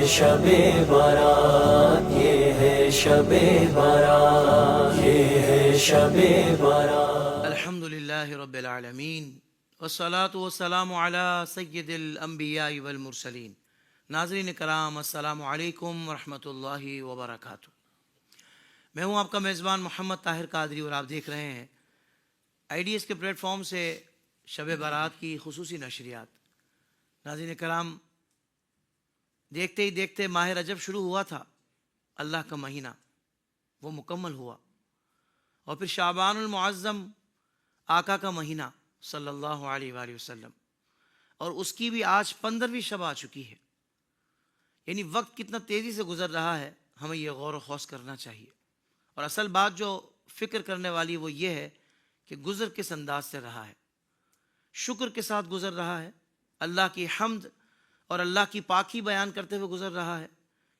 شب بارات، یہ ہے شب بارات، یہ ہے شب بارات۔ الحمد للہ رب العالمین والصلاة والسلام علی سید الانبیاء والمرسلین۔ ناظرین کرام، السلام علیکم ورحمۃ اللہ وبرکاتہ۔ میں ہوں آپ کا میزبان محمد طاہر قادری، اور آپ دیکھ رہے ہیں IDS کے پلیٹ فارم سے شب بارات کی خصوصی نشریات۔ ناظرین کرام، دیکھتے ہی دیکھتے ماہ رجب شروع ہوا تھا، اللہ کا مہینہ، وہ مکمل ہوا، اور پھر شعبان المعظم، آقا کا مہینہ صلی اللہ علیہ وآلہ وسلم، اور اس کی بھی آج 15ویں شب آ چکی ہے۔ یعنی وقت کتنا تیزی سے گزر رہا ہے، ہمیں یہ غور و خوض کرنا چاہیے۔ اور اصل بات جو فکر کرنے والی وہ یہ ہے کہ گزر کس انداز سے رہا ہے، شکر کے ساتھ گزر رہا ہے، اللہ کی حمد اور اللہ کی پاکی بیان کرتے ہوئے گزر رہا ہے،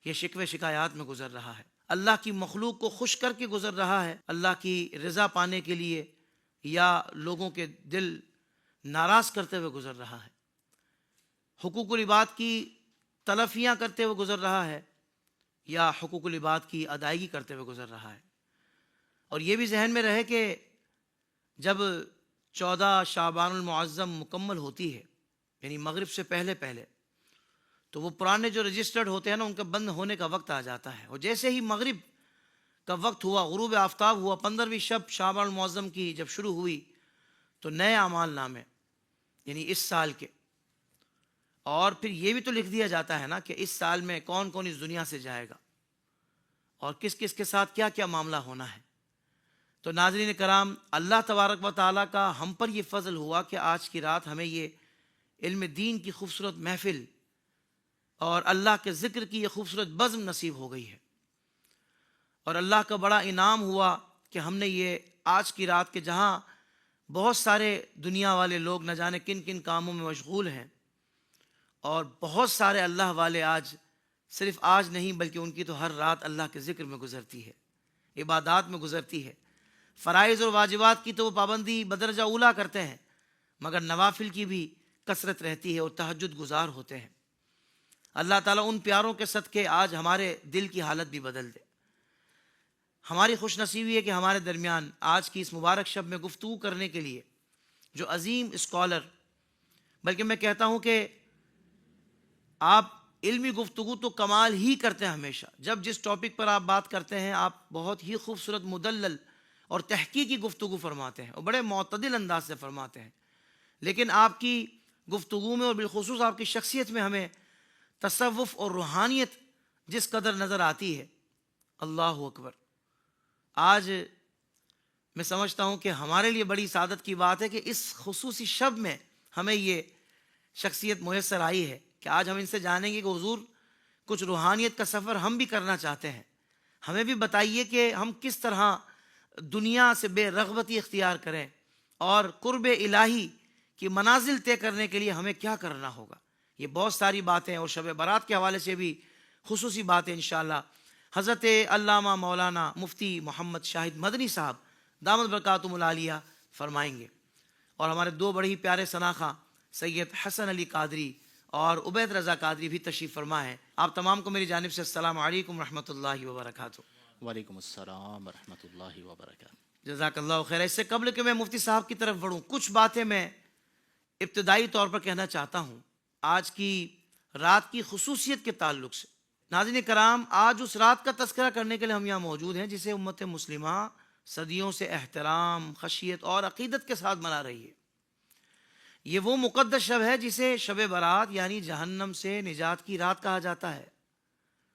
یہ شکوے شکایات میں گزر رہا ہے، اللہ کی مخلوق کو خوش کر کے گزر رہا ہے اللہ کی رضا پانے کے لیے، یا لوگوں کے دل ناراض کرتے ہوئے گزر رہا ہے، حقوق العباد کی تلفیاں کرتے ہوئے گزر رہا ہے، یا حقوق العباد کی ادائیگی کرتے ہوئے گزر رہا ہے۔ اور یہ بھی ذہن میں رہے کہ جب 14 شعبان المعظم مکمل ہوتی ہے، یعنی مغرب سے پہلے تو وہ پرانے جو رجسٹرڈ ہوتے ہیں نا، ان کا بند ہونے کا وقت آ جاتا ہے، اور جیسے ہی مغرب کا وقت ہوا، غروب آفتاب ہوا، 15ویں شب شعبان المعظم کی جب شروع ہوئی، تو نئے اعمال نامے، یعنی اس سال کے، اور پھر یہ بھی تو لکھ دیا جاتا ہے نا کہ اس سال میں کون کون اس دنیا سے جائے گا، اور کس کس کے ساتھ کیا کیا معاملہ ہونا ہے۔ تو ناظرین کرام، اللہ تبارک و تعالیٰ کا ہم پر یہ فضل ہوا کہ آج کی رات ہمیں یہ علم دین کی خوبصورت محفل اور اللہ کے ذکر کی یہ خوبصورت بزم نصیب ہو گئی ہے، اور اللہ کا بڑا انعام ہوا کہ ہم نے یہ آج کی رات کے، جہاں بہت سارے دنیا والے لوگ نہ جانے کن کن کاموں میں مشغول ہیں، اور بہت سارے اللہ والے آج، صرف آج نہیں بلکہ ان کی تو ہر رات اللہ کے ذکر میں گزرتی ہے، عبادات میں گزرتی ہے، فرائض اور واجبات کی تو وہ پابندی بدرجہ اولیٰ کرتے ہیں، مگر نوافل کی بھی کثرت رہتی ہے، اور تہجد گزار ہوتے ہیں۔ اللہ تعالیٰ ان پیاروں کے صدقے آج ہمارے دل کی حالت بھی بدل دے۔ ہماری خوش نصیبی ہے کہ ہمارے درمیان آج کی اس مبارک شب میں گفتگو کرنے کے لیے جو عظیم اسکالر، بلکہ میں کہتا ہوں کہ آپ علمی گفتگو تو کمال ہی کرتے ہیں، ہمیشہ جب جس ٹاپک پر آپ بات کرتے ہیں آپ بہت ہی خوبصورت مدلل اور تحقیقی گفتگو فرماتے ہیں، اور بڑے معتدل انداز سے فرماتے ہیں، لیکن آپ کی گفتگو میں اور بالخصوص آپ کی شخصیت میں ہمیں تصوف اور روحانیت جس قدر نظر آتی ہے، اللہ اکبر۔ آج میں سمجھتا ہوں کہ ہمارے لیے بڑی سعادت کی بات ہے کہ اس خصوصی شب میں ہمیں یہ شخصیت میسر آئی ہے کہ آج ہم ان سے جانیں گے کہ حضور کچھ روحانیت کا سفر ہم بھی کرنا چاہتے ہیں، ہمیں بھی بتائیے کہ ہم کس طرح دنیا سے بے رغبتی اختیار کریں، اور قرب الہی کی منازل طے کرنے کے لیے ہمیں کیا کرنا ہوگا۔ یہ بہت ساری باتیں، اور شب برات کے حوالے سے بھی خصوصی باتیں انشاءاللہ حضرت علامہ مولانا مفتی محمد شاہد مدنی صاحب دامت برکاتہم العالیہ فرمائیں گے، اور ہمارے دو بڑے ہی پیارے شناخواں سید حسن علی قادری اور عبید رضا قادری بھی تشریف فرما ہیں۔ آپ تمام کو میری جانب سے السلام علیکم ورحمۃ اللہ وبرکاتہ۔ وعلیکم السلام ورحمۃ اللہ وبرکاتہ۔ جزاک اللہ خیر۔ اس سے قبل کہ میں مفتی صاحب کی طرف بڑھوں، کچھ باتیں میں ابتدائی طور پر کہنا چاہتا ہوں آج کی رات کی خصوصیت کے تعلق سے۔ ناظرین کرام، آج اس رات کا تذکرہ کرنے کے لیے ہم یہاں موجود ہیں جسے امت مسلمہ صدیوں سے احترام، خشیت اور عقیدت کے ساتھ منا رہی ہے۔ یہ وہ مقدس شب ہے جسے شب برات یعنی جہنم سے نجات کی رات کہا جاتا ہے۔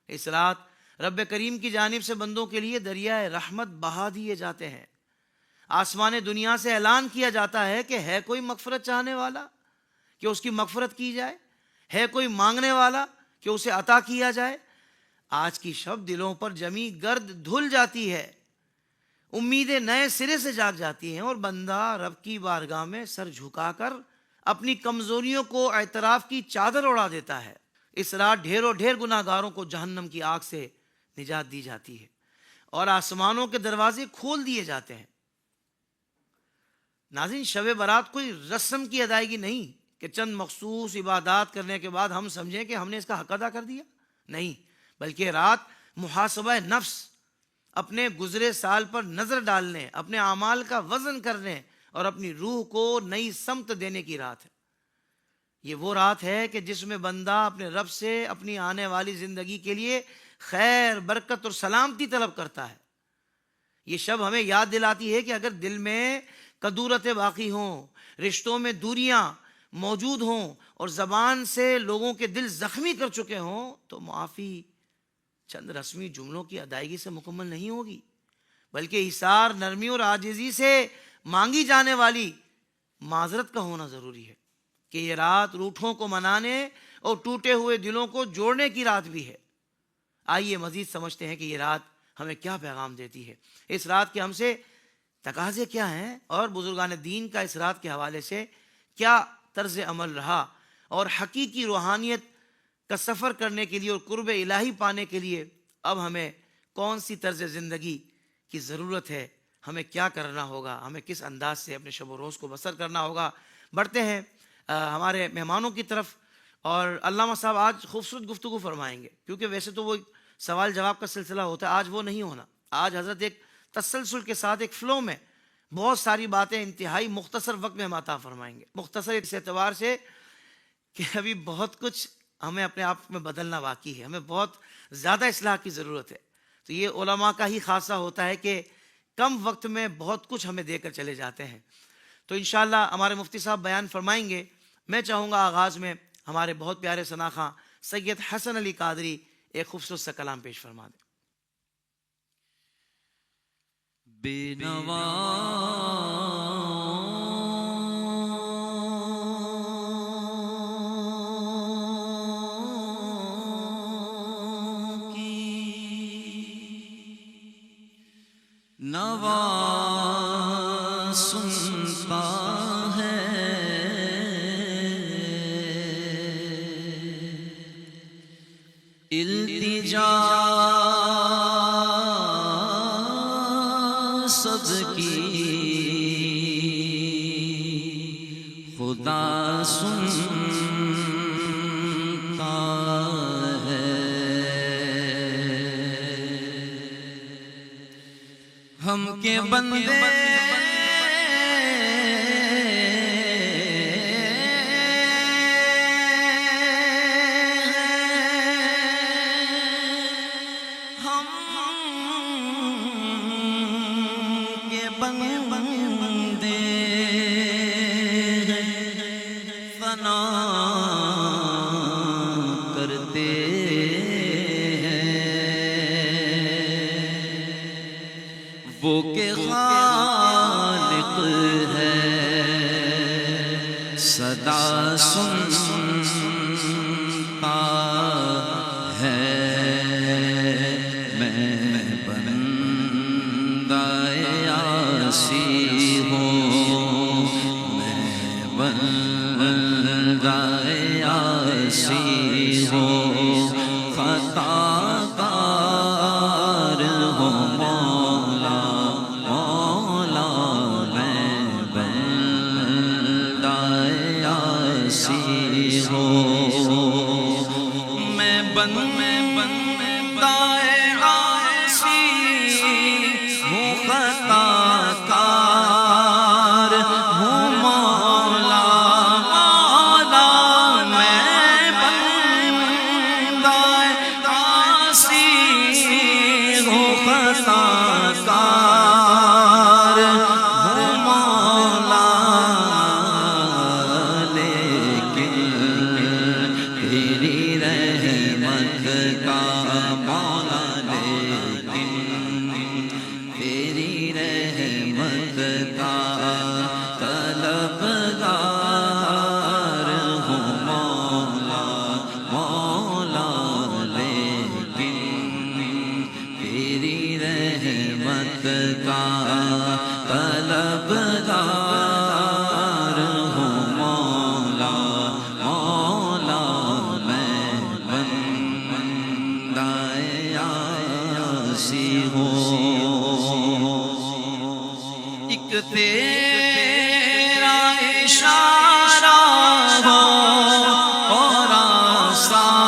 اس رات رب کریم کی جانب سے بندوں کے لیے دریائے رحمت بہا دیے جاتے ہیں، آسمان دنیا سے اعلان کیا جاتا ہے کہ ہے کوئی مغفرت چاہنے والا کہ اس کی مغفرت کی جائے، ہے کوئی مانگنے والا کہ اسے عطا کیا جائے۔ آج کی شب دلوں پر جمی گرد دھل جاتی ہے، امیدیں نئے سرے سے جاگ جاتی ہیں، اور بندہ رب کی بارگاہ میں سر جھکا کر اپنی کمزوریوں کو اعتراف کی چادر اڑا دیتا ہے۔ اس رات ڈھیروں ڈھیر گناہ گاروں کو جہنم کی آگ سے نجات دی جاتی ہے، اور آسمانوں کے دروازے کھول دیے جاتے ہیں۔ ناظرین، شب برات کوئی رسم کی ادائیگی نہیں کہ چند مخصوص عبادات کرنے کے بعد ہم سمجھیں کہ ہم نے اس کا حق ادا کر دیا، نہیں، بلکہ رات محاسبہ نفس، اپنے گزرے سال پر نظر ڈالنے، اپنے اعمال کا وزن کرنے اور اپنی روح کو نئی سمت دینے کی رات ہے۔ یہ وہ رات ہے کہ جس میں بندہ اپنے رب سے اپنی آنے والی زندگی کے لیے خیر، برکت اور سلامتی طلب کرتا ہے۔ یہ شب ہمیں یاد دلاتی ہے کہ اگر دل میں کدورتیں باقی ہوں، رشتوں میں دوریاں موجود ہوں اور زبان سے لوگوں کے دل زخمی کر چکے ہوں تو معافی چند رسمی جملوں کی ادائیگی سے مکمل نہیں ہوگی، بلکہ ایثار، نرمی اور عاجزی سے مانگی جانے والی معذرت کا ہونا ضروری ہے کہ یہ رات روٹھوں کو منانے اور ٹوٹے ہوئے دلوں کو جوڑنے کی رات بھی ہے۔ آئیے مزید سمجھتے ہیں کہ یہ رات ہمیں کیا پیغام دیتی ہے، اس رات کے ہم سے تقاضے کیا ہیں، اور بزرگان دین کا اس رات کے حوالے سے کیا طرز عمل رہا، اور حقیقی روحانیت کا سفر کرنے کے لیے اور قرب الہی پانے کے لیے اب ہمیں کون سی طرز زندگی کی ضرورت ہے، ہمیں کیا کرنا ہوگا، ہمیں کس انداز سے اپنے شب و روز کو بسر کرنا ہوگا۔ بڑھتے ہیں ہمارے مہمانوں کی طرف، اور علامہ صاحب آج خوبصورت گفتگو فرمائیں گے، کیونکہ ویسے تو وہ سوال جواب کا سلسلہ ہوتا ہے، آج وہ نہیں ہونا۔ آج حضرت ایک تسلسل کے ساتھ ایک فلو میں بہت ساری باتیں انتہائی مختصر وقت میں ہم عطا فرمائیں گے۔ مختصر اس اعتبار سے کہ ابھی بہت کچھ ہمیں اپنے آپ میں بدلنا باقی ہے، ہمیں بہت زیادہ اصلاح کی ضرورت ہے۔ تو یہ علماء کا ہی خاصہ ہوتا ہے کہ کم وقت میں بہت کچھ ہمیں دے کر چلے جاتے ہیں۔ تو انشاءاللہ ہمارے مفتی صاحب بیان فرمائیں گے۔ میں چاہوں گا آغاز میں ہمارے بہت پیارے ثناخواں سید حسن علی قادری ایک خوبصورت سا کلام پیش فرما دیں۔ بے نوا نوا سنتا ہے، التجا سب کی خدا سنتا ہے، ہم کے بندے فنا کرتے ہیں، وہ کہ خالق ہے صدا سنتا ہے، میں بندہ عاصی ہوں، میں بندہ عاصی ہوں، خطا کار ہوں مولا، مولا میں بندہ عاصی ہوں، میں بندہ عاصی ہوں، خطا کار ہوں مولا، مولا میں بندہ عاصی ہوں، خطا کار ہوں مولا، لیکن تیری رحمت کا مولا، لیکن تیری رحمت کا طلبگار ہوں مولا، مولا لیکن تیری رحمت کا طلبگار ہوں مولا، مولا میں بندہ عاصی ہوں، ایک تیرا اشارہ ہو اور آسان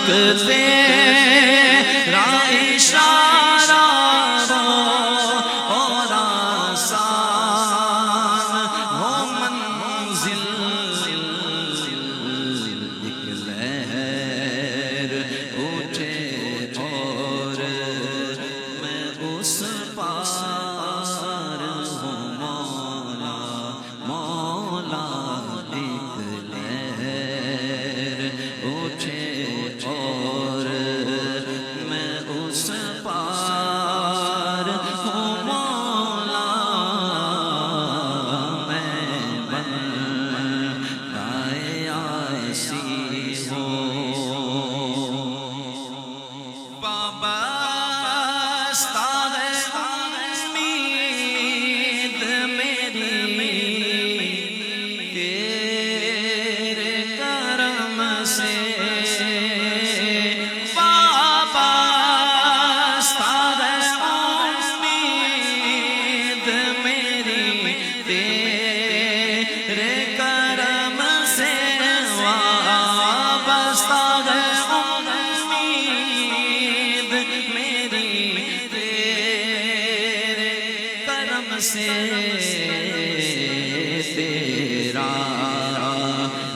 ایک تیرا اشارہ اور آسان ہو منزل، ایک لہر اٹھے اور میں اس پار ہوں مولا مولا، ایک لہر اٹھے اور میں اس پار ہوں مولا، میں بندۂ عاصی ہوں، وابستہ ہے امید میری تیرے کرم سے، وابستہ ہے امید میری تیرے کرم سے، وابستہ ہے امید میری تیرے کرم سے، تیرا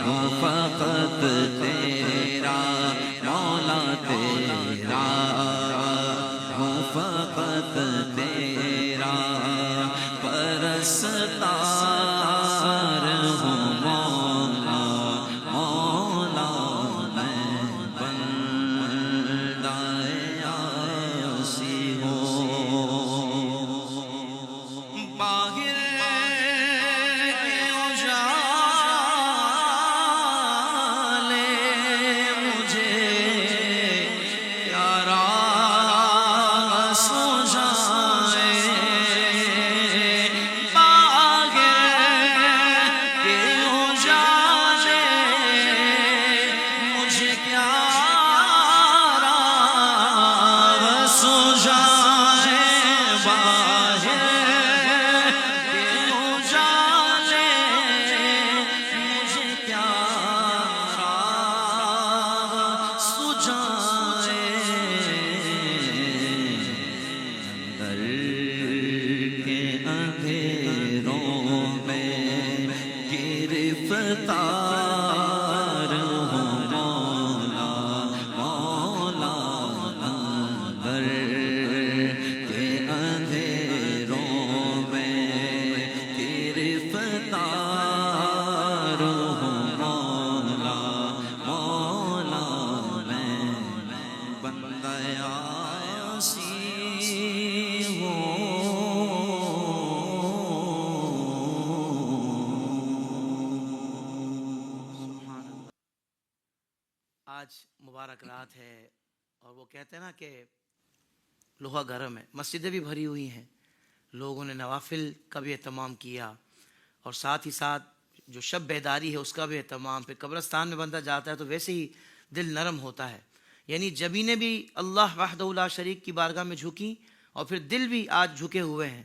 ہوں فقط تیرا مولا، تیرا ہوں فقط تیرا پرستار ہوں مولا مولا، میں بندۂ عاصی ہوں، باہر کے اجالے مجھے پیارا سجھائے، باہر کے اجالے مجھے پیارا سجھائے، باہر کے اجالے مجھے پیارا سجھائے، اندر کے اندھیروں میں گرفتار ہوں مولا مولا، اندر کے اندھیروں میں گرفتار ہوں مولا مولا، میں بندۂ عاصی ہوں۔ آج مبارک رات ہے اور وہ کہتے ہیں نا کہ لوہا گرم ہے، مسجدیں بھی بھری ہوئی ہیں، لوگوں نے نوافل کا بھی اہتمام کیا اور ساتھ ہی ساتھ جو شب بیداری ہے اس کا بھی اہتمام، پھر قبرستان میں بندہ جاتا ہے تو ویسے ہی دل نرم ہوتا ہے، یعنی جبینیں بھی اللہ وحدہ لا شریک کی بارگاہ میں جھکی اور پھر دل بھی آج جھکے ہوئے ہیں۔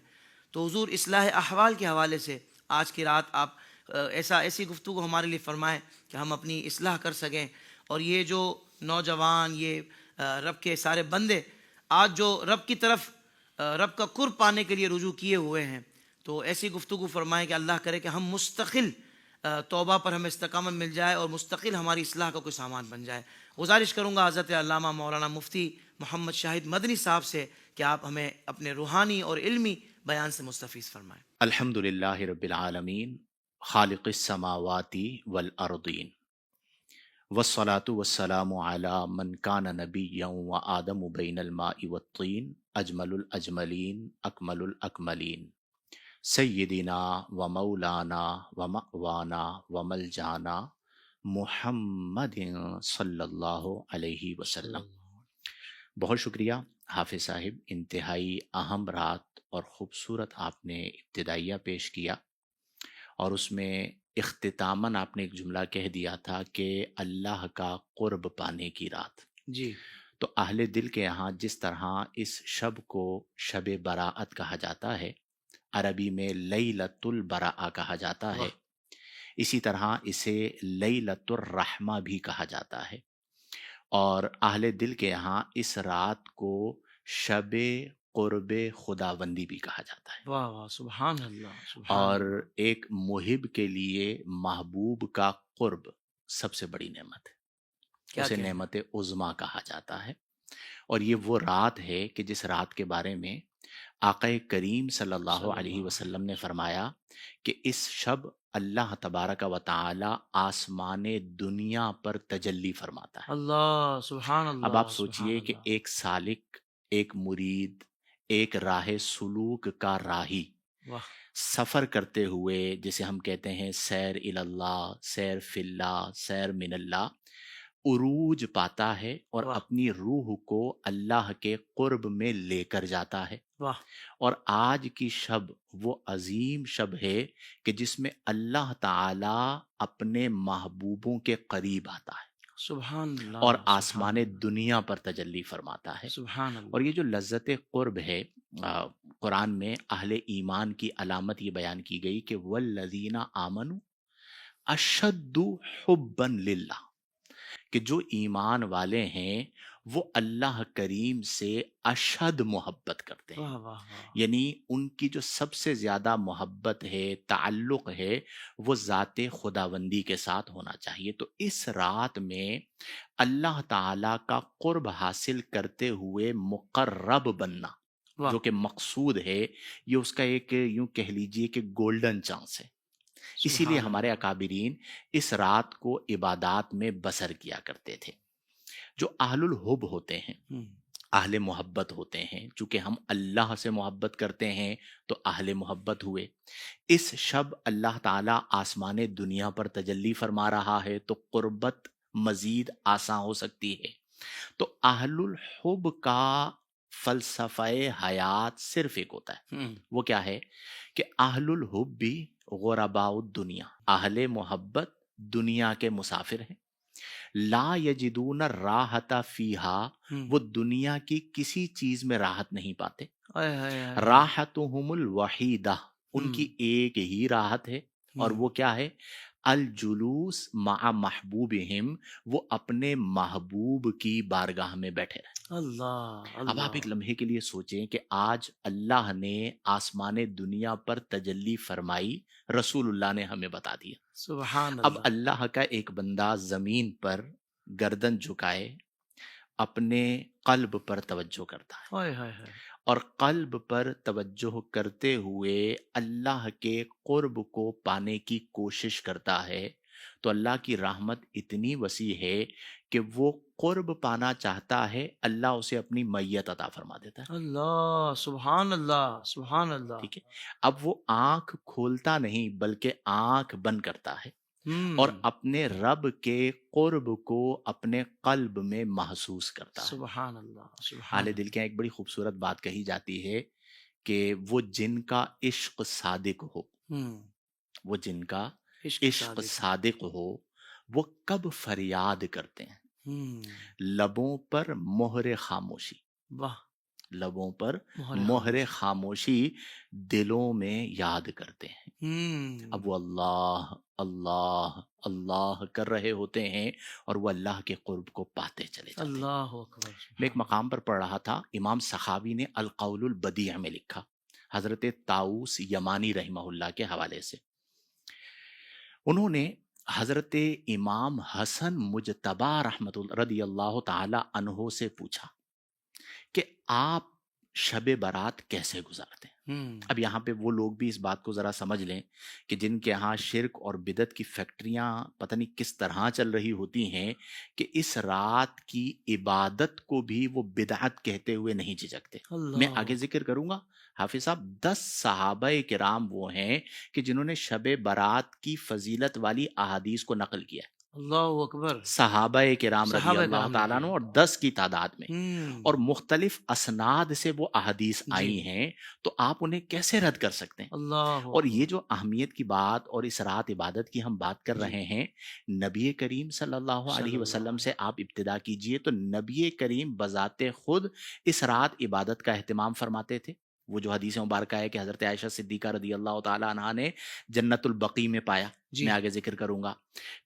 تو حضور اصلاح احوال کے حوالے سے آج کی رات آپ ایسی گفتگو ہمارے لیے فرمائیں کہ ہم اپنی اصلاح کر سکیں، اور یہ جو نوجوان، یہ رب کے سارے بندے آج جو رب کی طرف رب کا قرب پانے کے لیے رجوع کیے ہوئے ہیں، تو ایسی گفتگو فرمائیں کہ اللہ کرے کہ ہم مستقل توبہ پر ہمیں استقامت مل جائے اور مستقل ہماری اصلاح کا کوئی سامان بن جائے۔ گزارش کروں گا حضرت علامہ مولانا مفتی محمد شاہد مدنی صاحب سے کہ آپ ہمیں اپنے روحانی اور علمی بیان سے مستفیض فرمائیں۔ الحمد للہ رب العالمین، خالق السماوات والارضین، والصلاة والسلام علی من کان نبیا وآدم بین الماء والطین، اجمل الاجملین اکمل الاکملین، سیدنا و مولانا و مأوانا و ملجانا محمد صلی اللہ علیہ وسلم۔ بہت شکریہ حافظ صاحب، انتہائی اہم رات اور خوبصورت آپ نے ابتدائیہ پیش کیا، اور اس میں اختتاماً آپ نے ایک جملہ کہہ دیا تھا کہ اللہ کا قرب پانے کی رات۔ جی، تو اہل دل کے یہاں جس طرح اس شب کو شب براءت کہا جاتا ہے، عربی میں لیلۃ البراء کہا جاتا ہے، اسی طرح اسے لیلۃ الرحمہ بھی کہا جاتا ہے، اور اہل دل کے یہاں اس رات کو شب قرب خداوندی بھی کہا جاتا ہے، واہ واہ، سبحان اللہ، سبحان اور اللہ. ایک محب کے لیے محبوب کا قرب سب سے بڑی نعمت ہے، کیا اسے کہنا. نعمت عظما کہا جاتا ہے. اور یہ وہ رات ہے کہ جس رات کے بارے میں آقا کریم صلی اللہ صلی علیہ اللہ وسلم علیہ نے وسلم. فرمایا کہ اس شب اللہ تبارک و تعالی آسمان دنیا پر تجلی فرماتا ہے. اللہ، سبحان اب آپ اللہ، سبحان سوچئے کہ اللہ. ایک سالک، ایک مرید، ایک راہ سلوک کا راہی واہ، سفر کرتے ہوئے، جسے ہم کہتے ہیں سیر اللہ، سیر فی اللہ، سیر من اللہ، عروج پاتا ہے اور واہ، اپنی روح کو اللہ کے قرب میں لے کر جاتا ہے. واہ، اور آج کی شب وہ عظیم شب ہے کہ جس میں اللہ تعالی اپنے محبوبوں کے قریب آتا ہے سبحان اور اللہ، سبحان آسمان اللہ، دنیا پر تجلی فرماتا ہے. سبحان اور اللہ. یہ جو لذت قرب ہے، قرآن میں اہل ایمان کی علامت یہ بیان کی گئی کہ والذین آمنوا اشد حبا للہ، کہ جو ایمان والے ہیں وہ اللہ کریم سے اشد محبت کرتے ہیں. واہ واہ واہ. یعنی ان کی جو سب سے زیادہ محبت ہے، تعلق ہے، وہ ذات خداوندی کے ساتھ ہونا چاہیے. تو اس رات میں اللہ تعالی کا قرب حاصل کرتے ہوئے مقرب بننا، واہ، جو کہ مقصود ہے، یہ اس کا ایک یوں کہہ لیجئے کہ گولڈن چانس ہے. اسی لیے سبحان ہمارے اللہ. اکابرین اس رات کو عبادات میں بسر کیا کرتے تھے. جو اہل الحب ہوتے ہیں، ہم، اہل محبت ہوتے ہیں، چونکہ ہم اللہ سے محبت کرتے ہیں تو اہل محبت ہوئے. اس شب اللہ تعالیٰ آسمان دنیا پر تجلی فرما رہا ہے تو قربت مزید آسان ہو سکتی ہے. تو اہل الحب کا فلسفہ حیات صرف ایک ہوتا ہے، ہم، وہ کیا ہے کہ اہل الحب بھی غرباء الدنیا، اہل محبت دنیا کے مسافر ہیں. لا یجدون راحت فیہا، ہم. وہ دنیا کی کسی چیز میں راحت نہیں پاتے. آئے ہائے ہائے. راحتہم الوحیدہ، ان کی ہم، ایک ہی راحت ہے، اور ہم. وہ کیا ہے؟ الجلوس مع محبوبہم، وہ اپنے محبوب کی بارگاہ میں بیٹھے رہے. اللہ، اب آپ اللہ. ایک لمحے کے لیے سوچیں کہ آج اللہ نے آسمان دنیا پر تجلی فرمائی، رسول اللہ نے ہمیں بتا دیا. سبحان اب اللہ. اللہ کا ایک بندہ زمین پر گردن جھکائے اپنے قلب پر توجہ کرتا ہے، ہائے ہائے ہائے. اور قلب پر توجہ کرتے ہوئے اللہ کے قرب کو پانے کی کوشش کرتا ہے. تو اللہ کی رحمت اتنی وسیع ہے کہ وہ قرب پانا چاہتا ہے، اللہ اسے اپنی میت عطا فرما دیتا ہے. اللہ، سبحان اللہ، سبحان اللہ. ٹھیک ہے، اب وہ آنکھ کھولتا نہیں بلکہ آنکھ بند کرتا ہے ہم، اور اپنے رب کے قرب کو اپنے قلب میں محسوس کرتا ہے. سبحان اللہ، سبحان اہل اللہ. دل کے یہاں ایک بڑی خوبصورت بات کہی جاتی ہے کہ وہ جن کا عشق صادق ہو، ہم، وہ جن کا عشق عشق صادق. صادق ہو، وہ کب فریاد کرتے ہیں؟ ہم، لبوں پر مہر خاموشی، واہ، لبوں پر مہر مہر خاموشی. خاموشی، دلوں میں یاد کرتے ہیں. ہم، اب وہ اللہ اللہ اللہ کر رہے ہوتے ہیں اور وہ اللہ کے قرب کو پاتے چلے جاتے ہیں. اللہ اکبر. میں ایک مقام پر پڑھ رہا تھا، امام سخاوی نے القول البدیع میں لکھا، حضرت طاؤس یمانی رحمہ اللہ کے حوالے سے. انہوں نے حضرت امام حسن مجتبی رحمت اللہ رضی اللہ تعالی عنہ سے پوچھا کہ آپ شب برات کیسے گزارتے ہیں؟ ہم، اب یہاں پہ وہ لوگ بھی اس بات کو ذرا سمجھ لیں کہ جن کے ہاں شرک اور بدعت کی فیکٹریاں پتہ نہیں کس طرح چل رہی ہوتی ہیں کہ اس رات کی عبادت کو بھی وہ بدعت کہتے ہوئے نہیں جھجکتے. میں اللہ. آگے ذکر کروں گا. حافظ صاحب 10 صحابہ کرام وہ ہیں کہ جنہوں نے شب برات کی فضیلت والی احادیث کو نقل کیا ہے. اللہ اکبر. صحابہ کرام رضی صحابہ اللہ کرام نے تعالیٰ عنہ، کیا. اور 10 کی تعداد میں، ہم، اور مختلف اسناد سے وہ احادیث جی. آئی ہیں، تو آپ انہیں کیسے رد کر سکتے ہیں؟ اللہ اور یہ اکبر. جو اہمیت کی بات اور اس رات عبادت کی ہم بات کر جی. رہے ہیں، نبی کریم صلی اللہ صلی علیہ اللہ وسلم علیہ. سے آپ ابتدا کیجئے تو نبی کریم بذات خود اس رات عبادت کا اہتمام فرماتے تھے. وہ جو حدیث مبارکہ ہے کہ حضرت عائشہ صدیقہ رضی اللہ تعالی عنہا نے جنت البقیع میں پایا، جی. میں آگے ذکر کروں گا.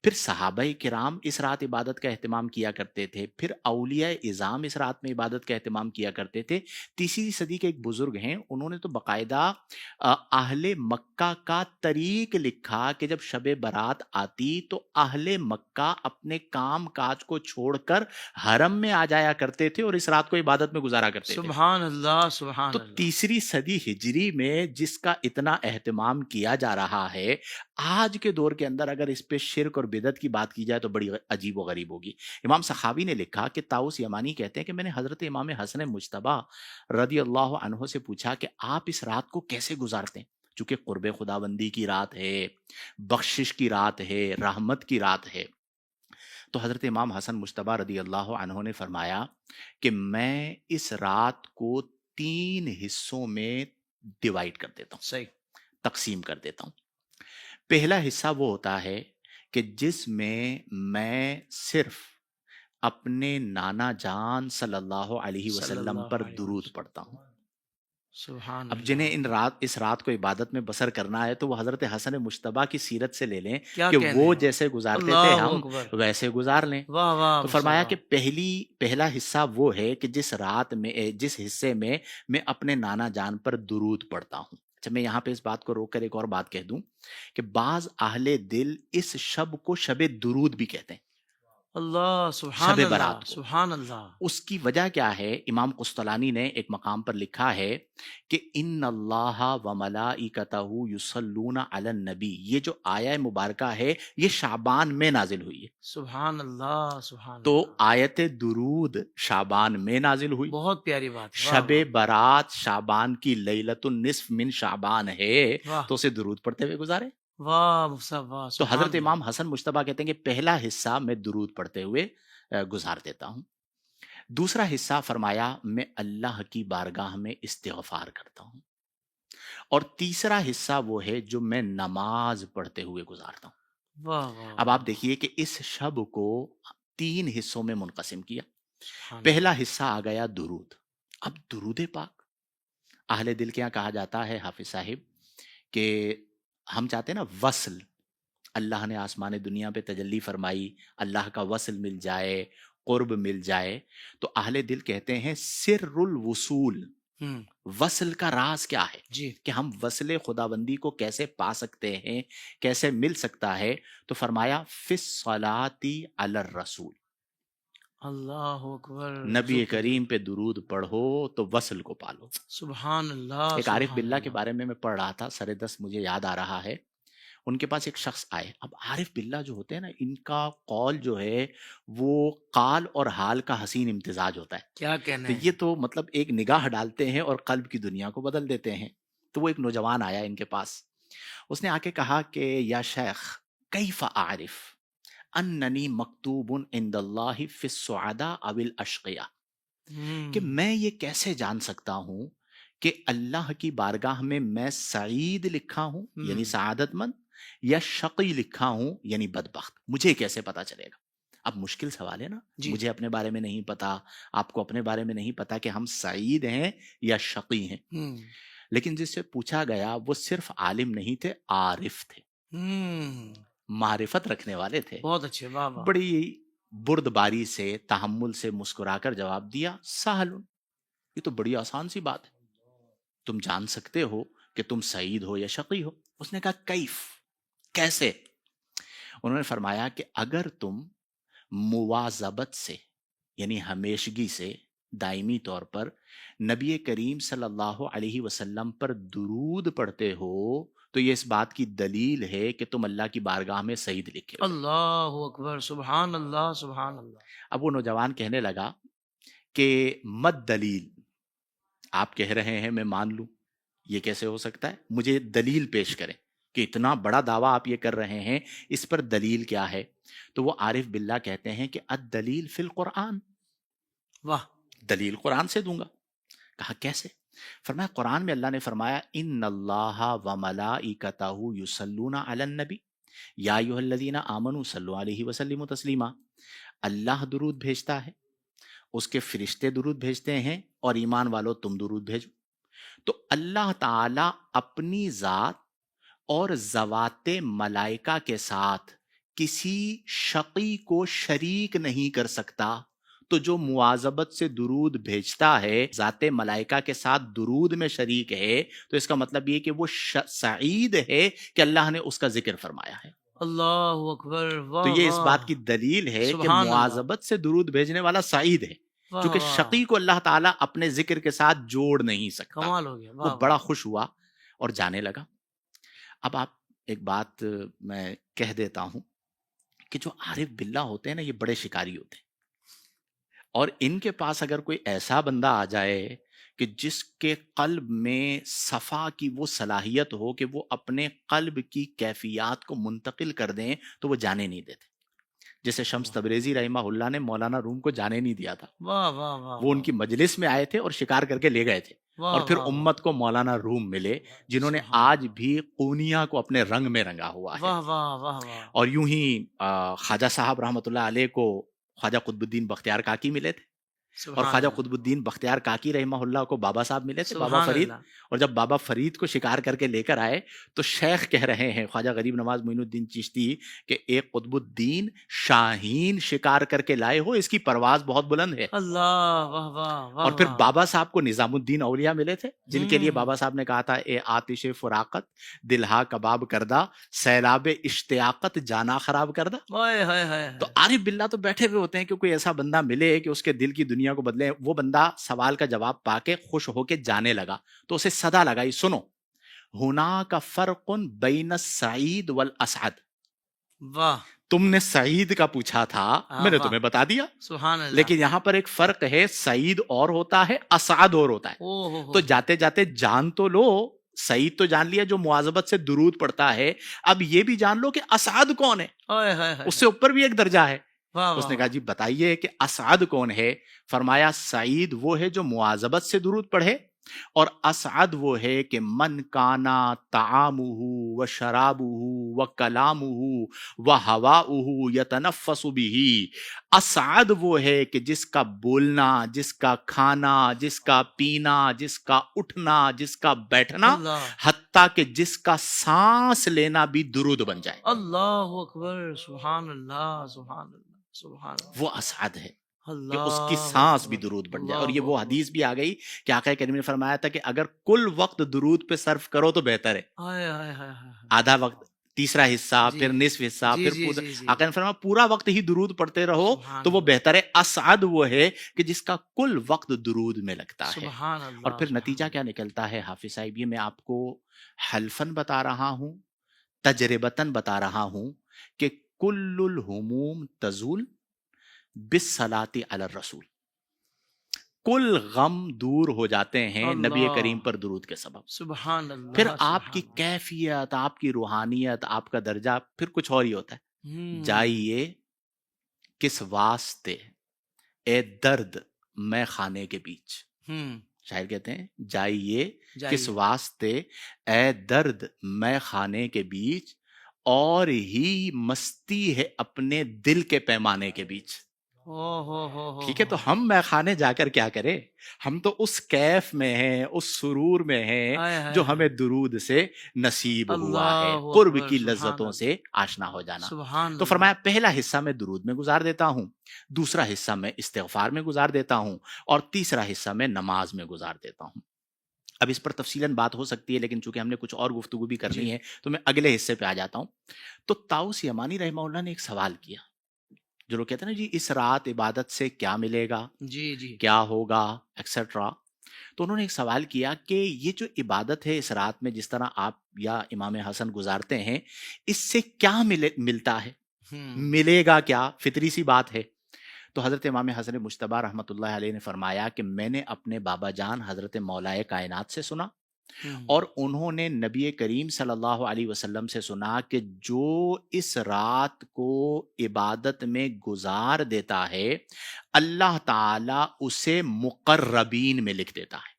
پھر صحابہ کرام اس رات عبادت کا اہتمام کیا کرتے تھے، پھر اولیاء اعظام اس رات میں عبادت کا اہتمام کیا کرتے تھے۔ تیسری صدی کے ایک بزرگ ہیں، انہوں نے تو باقاعدہ اہل مکہ کا طریق لکھا کہ جب شب برات آتی تو اہل مکہ اپنے کام کاج کو چھوڑ کر حرم میں آ جایا کرتے تھے اور اس رات کو عبادت میں گزارا کرتے تھے۔ سبحان اللہ سبحان تو اللہ. تیسری صدی ہجری میں جس کا اتنا اہتمام کیا جا رہا ہے، آج کے دور کے اندر اگر اس پہ شرک اور بدعت کی بات کی جائے تو بڑی عجیب و غریب ہوگی۔ امام سخاوی نے لکھا کہ طاؤس یمانی کہتے ہیں کہ میں نے حضرت امام حسن مجتبی رضی اللہ عنہ سے پوچھا کہ آپ اس رات کو کیسے گزارتے ہیں، چونکہ قرب خداوندی کی رات ہے، بخشش کی رات ہے، رحمت کی رات ہے۔ تو حضرت امام حسن مجتبی رضی اللہ عنہ نے فرمایا کہ میں اس رات کو 3 حصوں میں ڈیوائیڈ کر دیتا ہوں، صحیح. تقسیم کر دیتا ہوں۔ پہلا حصہ وہ ہوتا ہے کہ جس میں صرف اپنے نانا جان صلی اللہ علیہ صلی وسلم اللہ پر علیہ درود وسلم. پڑھتا ہوں۔ سبحان اب اللہ. جنہیں اس رات کو عبادت میں بسر کرنا ہے تو وہ حضرت حسن مجتبی کی سیرت سے لے لیں کیا کہ کہنے وہ ہیں. جیسے گزارتے تھے اللہ ہم اکبر. ویسے گزار لیں۔ واہ واہ تو فرمایا مصطفیٰ. کہ پہلا حصہ وہ ہے کہ جس حصے میں اپنے نانا جان پر درود پڑھتا ہوں۔ اچھا، میں یہاں پہ اس بات کو روک کر ایک اور بات کہہ دوں کہ بعض اہل دل اس شب کو شب درود بھی کہتے ہیں، اللہ سبحان شب اللہ برات کو۔ سبحان اللہ. اس کی وجہ کیا ہے؟ امام قسطلانی نے ایک مقام پر لکھا ہے کہ ان اللہ و ملائکتہ یصلون علی النبی، یہ جو آیہ مبارکہ ہے یہ شعبان میں نازل ہوئی ہے۔ سبحان اللہ سبحان تو اللہ. آیت درود شعبان میں نازل ہوئی، بہت پیاری بات. واہ شب واہ. برات شعبان کی لیلۃ النصف من شعبان ہے، واہ تو اسے درود پڑھتے ہوئے گزارے۔ واہ مصطفیٰ. تو سبحان حضرت اللہ. امام حسن مجتبی کہتے ہیں کہ پہلا حصہ میں درود پڑھتے ہوئے گزار دیتا ہوں، دوسرا حصہ فرمایا میں اللہ کی بارگاہ میں استغفار کرتا ہوں، اور تیسرا حصہ وہ ہے جو میں نماز پڑھتے ہوئے گزارتا ہوں۔ واہ واہ. اب آپ دیکھیے کہ اس شب کو 3 حصوں میں منقسم کیا۔ سبحان پہلا حصہ آ گیا درود۔ اب درود پاک اہل دل کے یہاں کہا جاتا ہے حافظ صاحب کہ ہم چاہتے ہیں نا وصل، اللہ نے آسمان دنیا پہ تجلی فرمائی، اللہ کا وصل مل جائے، قرب مل جائے، تو اہل دل کہتے ہیں سر الوصول، وصل کا راز کیا ہے جی. کہ ہم وصل خداوندی کو کیسے پا سکتے ہیں، کیسے مل سکتا ہے؟ تو فرمایا فی الصلاۃ علی الرسول، اللہ اکبر. نبی کریم پہ درود پڑھو تو وصل کو پالو۔ سبحان اللہ. ایک عارف سبحان باللہ کے اللہ. بارے میں پڑھ رہا تھا، سر دست مجھے یاد آ رہا ہے۔ ان کے پاس ایک شخص آئے۔ اب عارف باللہ جو ہوتے ہیں نا، ان کا قول جو ہے وہ قال اور حال کا حسین امتزاج ہوتا ہے۔ کیا کہنے تو ہیں. یہ تو مطلب ایک نگاہ ڈالتے ہیں اور قلب کی دنیا کو بدل دیتے ہیں۔ تو وہ ایک نوجوان آیا ان کے پاس، اس نے آ کے کہا کہ یا شیخ کیف اعرف اننی مکتوب عند اللہ فی السعداء او الاشقیاء، کہ میں یہ کیسے جان سکتا ہوں کہ اللہ کی بارگاہ میں سعید لکھا ہوں یعنی سعادت مند، یا شقی لکھا ہوں یعنی بدبخت، مجھے کیسے پتا چلے گا؟ اب مشکل سوال ہے نا، جی. مجھے اپنے بارے میں نہیں پتا، آپ کو اپنے بارے میں نہیں پتا کہ ہم سعید ہیں یا شقی ہیں۔ لیکن جس سے پوچھا گیا وہ صرف عالم نہیں تھے، عارف تھے، معرفت رکھنے والے تھے۔ بہت اچھے. واہ واہ. بڑی بردباری سے، تحمل سے مسکرا کر جواب دیا سہل، یہ تو بڑی آسان سی بات ہے، تم جان سکتے ہو کہ تم سعید ہو یا شقی ہو۔ اس نے کہا کیف، کیسے؟ انہوں نے فرمایا کہ اگر تم مواظبت سے یعنی ہمیشگی سے، دائمی طور پر نبی کریم صلی اللہ علیہ وسلم پر درود پڑھتے ہو تو یہ اس بات کی دلیل ہے کہ تم اللہ کی بارگاہ میں سعید لکھے ہو۔ اللہ اکبر. سبحان اللہ سبحان اللہ. اب وہ نوجوان کہنے لگا کہ مت دلیل، آپ کہہ رہے ہیں میں مان لوں، یہ کیسے ہو سکتا ہے؟ مجھے دلیل پیش کریں کہ اتنا بڑا دعویٰ آپ یہ کر رہے ہیں، اس پر دلیل کیا ہے؟ تو وہ عارف باللہ کہتے ہیں کہ الدلیل فی القرآن، واہ. دلیل قرآن سے دوں گا۔ کہا کیسے؟ فرمایا قرآن میں اللہ نے فرمایا ان اللہ و ملائکتہ یصلون علی النبی یا ایھا الذین آمنوا صلوا علیہ وسلموا تسلیما، اللہ درود بھیجتا ہے، اس کے فرشتے درود بھیجتے ہیں، اور ایمان والو تم درود بھیجو۔ تو اللہ تعالی اپنی ذات اور ذوات ملائکہ کے ساتھ کسی شقی کو شریک نہیں کر سکتا، تو جو مواظبت سے درود بھیجتا ہے ذات ملائکہ کے ساتھ درود میں شریک ہے، تو اس کا مطلب یہ کہ وہ سعید ہے کہ اللہ نے اس کا ذکر فرمایا ہے۔ اللہ اکبر، تو واہ یہ اس واہ، بات کی دلیل ہے کہ سبحان اللہ، مواظبت سے درود بھیجنے والا سعید ہے، واہ چونکہ واہ، شقی کو اللہ تعالیٰ اپنے ذکر کے ساتھ جوڑ نہیں سکتا۔ کمال ہو گیا، وہ واہ بڑا واہ، خوش ہوا اور جانے لگا۔ اب آپ ایک بات میں کہہ دیتا ہوں کہ جو عارف باللہ ہوتے ہیں نا، یہ بڑے شکاری ہوتے ہیں، اور ان کے پاس اگر کوئی ایسا بندہ آ جائے کہ جس کے قلب میں صفا کی وہ صلاحیت ہو کہ وہ اپنے قلب کی کیفیات کو منتقل کر دیں، تو وہ جانے نہیں دیتے۔ جیسے شمس تبریزی رحمہ اللہ نے مولانا روم کو جانے نہیں دیا تھا، واہ واہ واہ، وہ ان کی مجلس میں آئے تھے اور شکار کر کے لے گئے تھے، واہ اور پھر واہ، امت کو مولانا روم ملے جنہوں نے سبحان آج بھی قونیا کو اپنے رنگ میں رنگا ہوا ہے۔ واہ واہ واہ واہ، اور یوں ہی خواجہ صاحب رحمۃ اللہ علیہ کو خواجہ قطب الدین بختیار کاکی ملے تھے، اور سبحان خواجہ اللہ، قطب الدین بختیار کاکی رحمہ اللہ کو بابا صاحب ملے تھے، بابا سبحان فرید۔ اللہ، اور جب بابا فرید کو شکار کر کے لے کر آئے تو شیخ کہہ رہے ہیں خواجہ غریب نواز معین الدین چشتی کہ ایک قطب الدین شاہین شکار کر کے لائے ہو، اس کی پرواز بہت بلند ہے۔ اللہ، واہ واہ واہ، اور پھر بابا صاحب کو نظام الدین اولیاء ملے تھے، جن کے لیے ہم، بابا صاحب نے کہا تھا اے آتش فراقت دلہا کباب کردہ، سیلاب اشتیاقت جانا خراب کردہ۔ ہائے ہائے ہائے، تو عارف باللہ تو بیٹھے ہوئے ہوتے ہیں کہ کوئی ایسا بندہ ملے کہ اس کے دل کی دنیا کو بدلے۔ وہ بندہ سوال کا جواب پا کے خوش ہو کے جانے لگا تو اسے صدا لگائی، سنو ہناک فرق بین السعید والاسعد، واہ، تم نے سعید کا پوچھا تھا، میں نے تمہیں بتا دیا، سبحان اللہ، لیکن یہاں پر ایک فرق ہے، سعید اور ہوتا ہے، اسعد اور ہوتا ہے۔ او ہو، تو جاتے جاتے جان تو لو، سعید تو جان لیا جو مواظبت سے درود پڑتا ہے، اب یہ بھی جان لو کہ اسعد کون ہے، ہائے ہائے ہائے، اس سے اوپر بھی ایک درجہ ہے۔ واہ اس نے واہ، کہا جی بتائیے کہ اسعد کون ہے؟ فرمایا سعید وہ ہے جو مواظبت سے درود پڑھے، اور اسعد وہ ہے کہ من کانا طعامہ و شرابہ و کلامہ و ہواؤہ یتنفس بہ۔ اسعد وہ ہے کہ جس کا بولنا، جس کا کھانا، جس کا پینا، جس کا اٹھنا، جس کا بیٹھنا، اللہ، حتیٰ کہ جس کا سانس لینا بھی درود بن جائے، اللہ اکبر، سبحان اللہ، سبحان اللہ، سبحان اللہ، وہ اسعد ہے کہ اللہ اس کی سانس بھی اکبر، درود بن جائے۔ اللہ اور یہ وہ اکبر، حدیث بھی آ گئی کہ آقا کریم نے فرمایا تھا کہ اگر کل وقت درود پہ صرف کرو تو بہتر ہے، ہائے ہائے ہائے ہائے، آدھا وقت، تیسرا حصہ، جی، پھر نصف حصہ، جی پھر جی پورا۔ جی جی، آقا نے فرمایا پورا وقت ہی درود پڑھتے رہو سبحان تو وہ اللہ، بہتر ہے۔ اسعد وہ ہے کہ جس کا کل وقت درود میں لگتا ہے۔ سبحان اور اللہ، پھر سبحان نتیجہ اللہ، کیا نکلتا ہے حافظ صاحب؟ یہ میں آپ کو حلفاً بتا رہا ہوں، تجربتاً بتا رہا ہوں کہ کل الہموم تزول بالصلاۃ علی الرسول، کل غم دور ہو جاتے ہیں نبی اللہ، کریم پر درود کے سبب۔ سبحان اللہ، پھر آپ کی سبحان کیفیت، آپ کی روحانیت، آپ کا درجہ پھر کچھ اور ہی ہوتا ہے۔ اللہ، جائیے کس واسطے اے درد میں خانے کے بیچ، شاعر کہتے ہیں جائیے کس واسطے اے درد میں خانے کے بیچ، اور ہی مستی ہے اپنے دل کے پیمانے کے بیچ۔ ٹھیک ہے، تو ہم میں خانے جا کر کیا کریں؟ ہم تو اس کیف میں ہیں، اس سرور میں ہیں جو ہمیں درود سے نصیب ہوا ہے، اللہ قرب اکبر، کی سبحان لذتوں اللہ، سے آشنا ہو جانا۔ سبحان تو اللہ، فرمایا پہلا حصہ میں درود میں گزار دیتا ہوں، دوسرا حصہ میں استغفار میں گزار دیتا ہوں، اور تیسرا حصہ میں نماز میں گزار دیتا ہوں۔ اب اس پر تفصیلاً بات ہو سکتی ہے، لیکن چونکہ ہم نے کچھ اور گفتگو بھی کرنی جی، ہے تو میں اگلے حصے پہ آ جاتا ہوں۔ تو طاؤس یمانی رحمہ اللہ نے ایک سوال کیا، جو لوگ کہتے ہیں نا جی اس رات عبادت سے کیا ملے گا، جی جی، کیا ہوگا ایکسیٹرا۔ تو انہوں نے ایک سوال کیا کہ یہ جو عبادت ہے اس رات میں، جس طرح آپ یا امام حسن گزارتے ہیں، اس سے کیا ملتا ہے، ملے گا کیا؟ فطری سی بات ہے۔ تو حضرت امام حسن مجتبی رحمۃ اللہ علیہ نے فرمایا کہ میں نے اپنے بابا جان حضرت مولائے کائنات سے سنا، اور انہوں نے نبی کریم صلی اللہ علیہ وسلم سے سنا کہ جو اس رات کو عبادت میں گزار دیتا ہے، اللہ تعالی اسے مقربین میں لکھ دیتا ہے۔